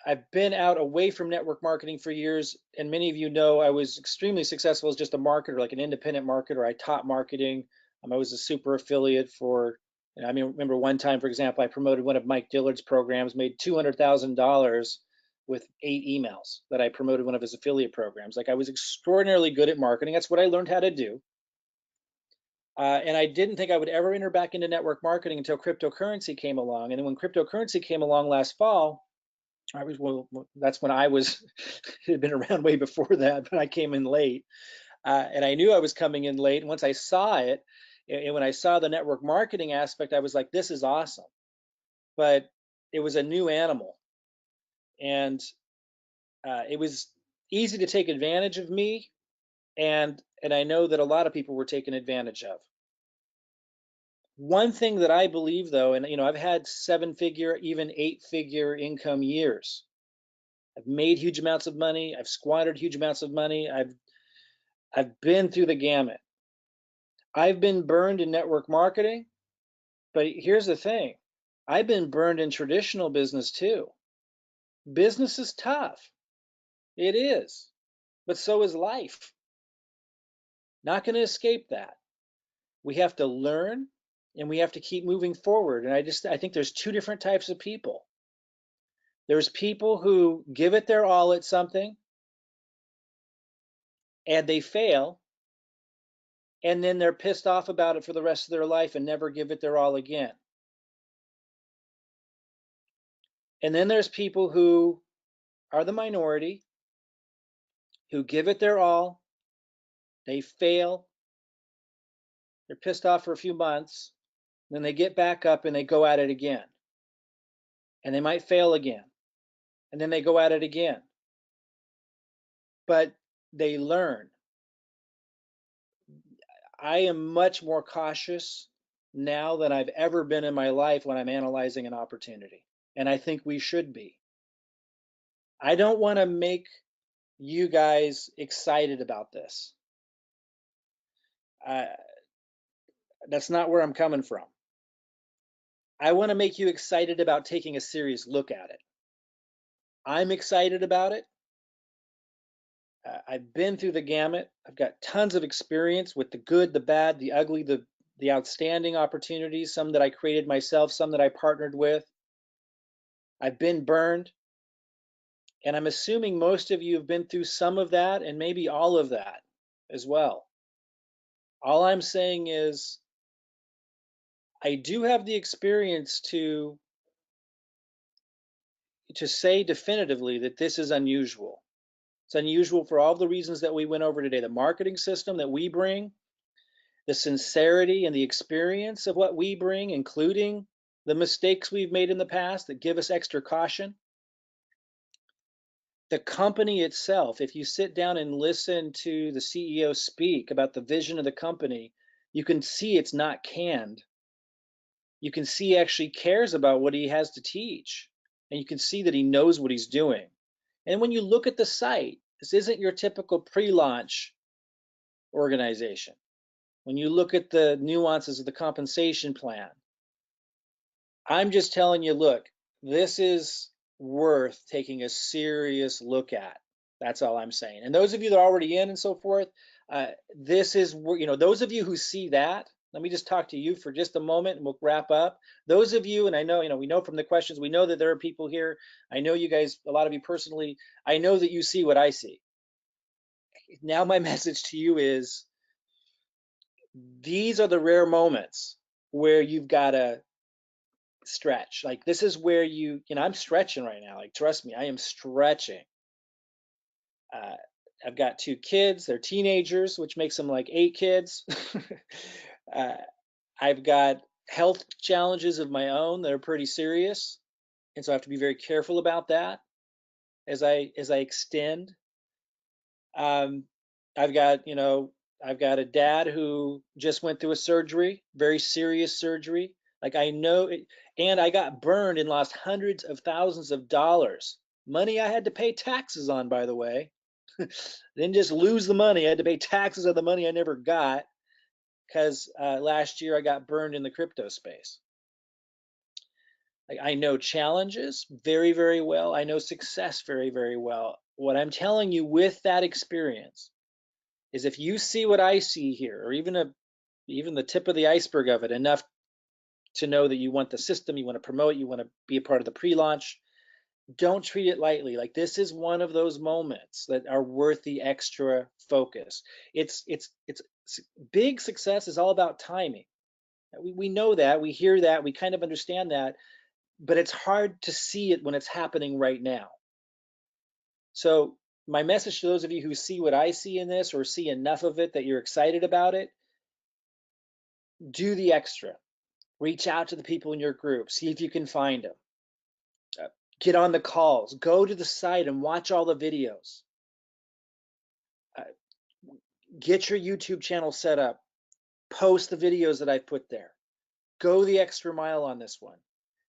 I've been out away from network marketing for years. And many of you know I was extremely successful as just a marketer, like an independent marketer. I taught marketing. I was a super affiliate for, remember one time, for example, I promoted one of Mike Dillard's programs, made $200,000 with 8 emails that I promoted one of his affiliate programs. Like, I was extraordinarily good at marketing. That's what I learned how to do. And I didn't think I would ever enter back into network marketing until cryptocurrency came along. And then when cryptocurrency came along last fall, that's when I was, it had been around way before that, but I came in late. And I knew I was coming in late. And once I saw it, and when I saw the network marketing aspect, I was like, this is awesome. But it was a new animal. And it was easy to take advantage of me. And I know that a lot of people were taken advantage of. One thing that I believe, though, and I've had 7-figure, even 8-figure income years. I've made huge amounts of money. I've squandered huge amounts of money. I've been through the gamut. I've been burned in network marketing, but here's the thing. I've been burned in traditional business too. Business is tough. It is, but so is life. Not going to escape that. We have to learn, and we have to keep moving forward. And I think there's 2 different types of people. There's people who give it their all at something and they fail, and then they're pissed off about it for the rest of their life and never give it their all again. And then there's people who are the minority, who give it their all, they fail, they're pissed off for a few months, then they get back up and they go at it again. And they might fail again, and then they go at it again. But they learn. I am much more cautious now than I've ever been in my life when I'm analyzing an opportunity. And I think we should be. I don't want to make you guys excited about this. That's not where I'm coming from. I want to make you excited about taking a serious look at it. I'm excited about it. I've been through the gamut. I've got tons of experience with the good, the bad, the ugly, the outstanding opportunities, some that I created myself, some that I partnered with. I've been burned. And I'm assuming most of you have been through some of that and maybe all of that as well. All I'm saying is I do have the experience to say definitively that this is unusual. It's unusual for all the reasons that we went over today. The marketing system that we bring, the sincerity and the experience of what we bring, including the mistakes we've made in the past that give us extra caution. The company itself, if you sit down and listen to the CEO speak about the vision of the company, you can see it's not canned. You can see he actually cares about what he has to teach. And you can see that he knows what he's doing. And when you look at the site, this isn't your typical pre-launch organization. When you look at the nuances of the compensation plan, I'm just telling you, look, this is worth taking a serious look at. That's all I'm saying. And those of you that are already in and so forth, this is, those of you who see that, let me just talk to you for just a moment and we'll wrap up. Those of you, and I know, we know from the questions, we know that there are people here. I know you guys, a lot of you personally, I know that you see what I see. Now my message to you is, these are the rare moments where you've got to stretch. Like this is where I'm stretching right now. Like, trust me, I am stretching. I've got 2 kids. They're teenagers, which makes them like 8 kids. I've got health challenges of my own that are pretty serious. And so I have to be very careful about that as I extend. I've got a dad who just went through a surgery, very serious surgery. Like I know it, and I got burned and lost hundreds of thousands of dollars. Money I had to pay taxes on, by the way. Didn't just lose the money. I had to pay taxes on the money I never got because last year I got burned in the crypto space. Like I know challenges very, very well. I know success very, very well. What I'm telling you with that experience is if you see what I see here, or even the tip of the iceberg of it, enough to know that you want the system, you want to promote, you want to be a part of the pre-launch, don't treat it lightly. Like this is one of those moments that are worth the extra focus. It's big success is all about timing. We know that, we hear that, we kind of understand that, but it's hard to see it when it's happening right now. So my message to those of you who see what I see in this or see enough of it that you're excited about it, do the extra. Reach out to the people in your group. See if you can find them. Get on the calls. Go to the site and watch all the videos. Get your YouTube channel set up. Post the videos that I put there. Go the extra mile on this one.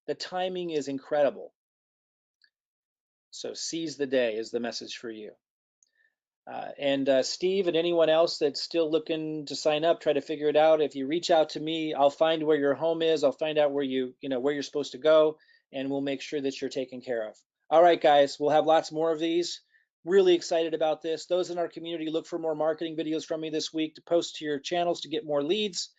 The timing is incredible. So seize the day is the message for you. And Steve and anyone else that's still looking to sign up, try to figure it out. If you reach out to me, I'll find where your home is. I'll find out where where you're supposed to go, and we'll make sure that you're taken care of. All right, guys, we'll have lots more of these. Really excited about this. Those in our community, look for more marketing videos from me this week to post to your channels to get more leads.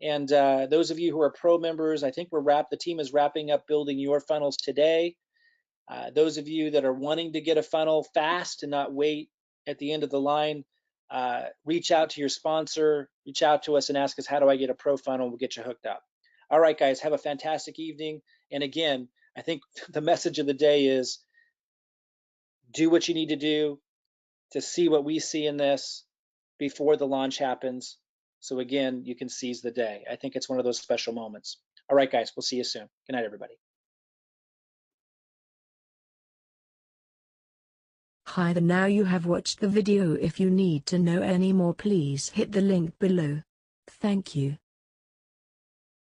And those of you who are pro members, I think the team is wrapping up building your funnels today. Those of you that are wanting to get a funnel fast and not wait at the end of the line, reach out to your sponsor, reach out to us and ask us, how do I get a pro funnel? We'll get you hooked up. All right, guys, have a fantastic evening. And again, I think the message of the day is do what you need to do to see what we see in this before the launch happens. So again, you can seize the day. I think it's one of those special moments. All right, guys, we'll see you soon. Good night, everybody. Hi there, now you have watched the video. If you need to know any more, please hit the link below. Thank you.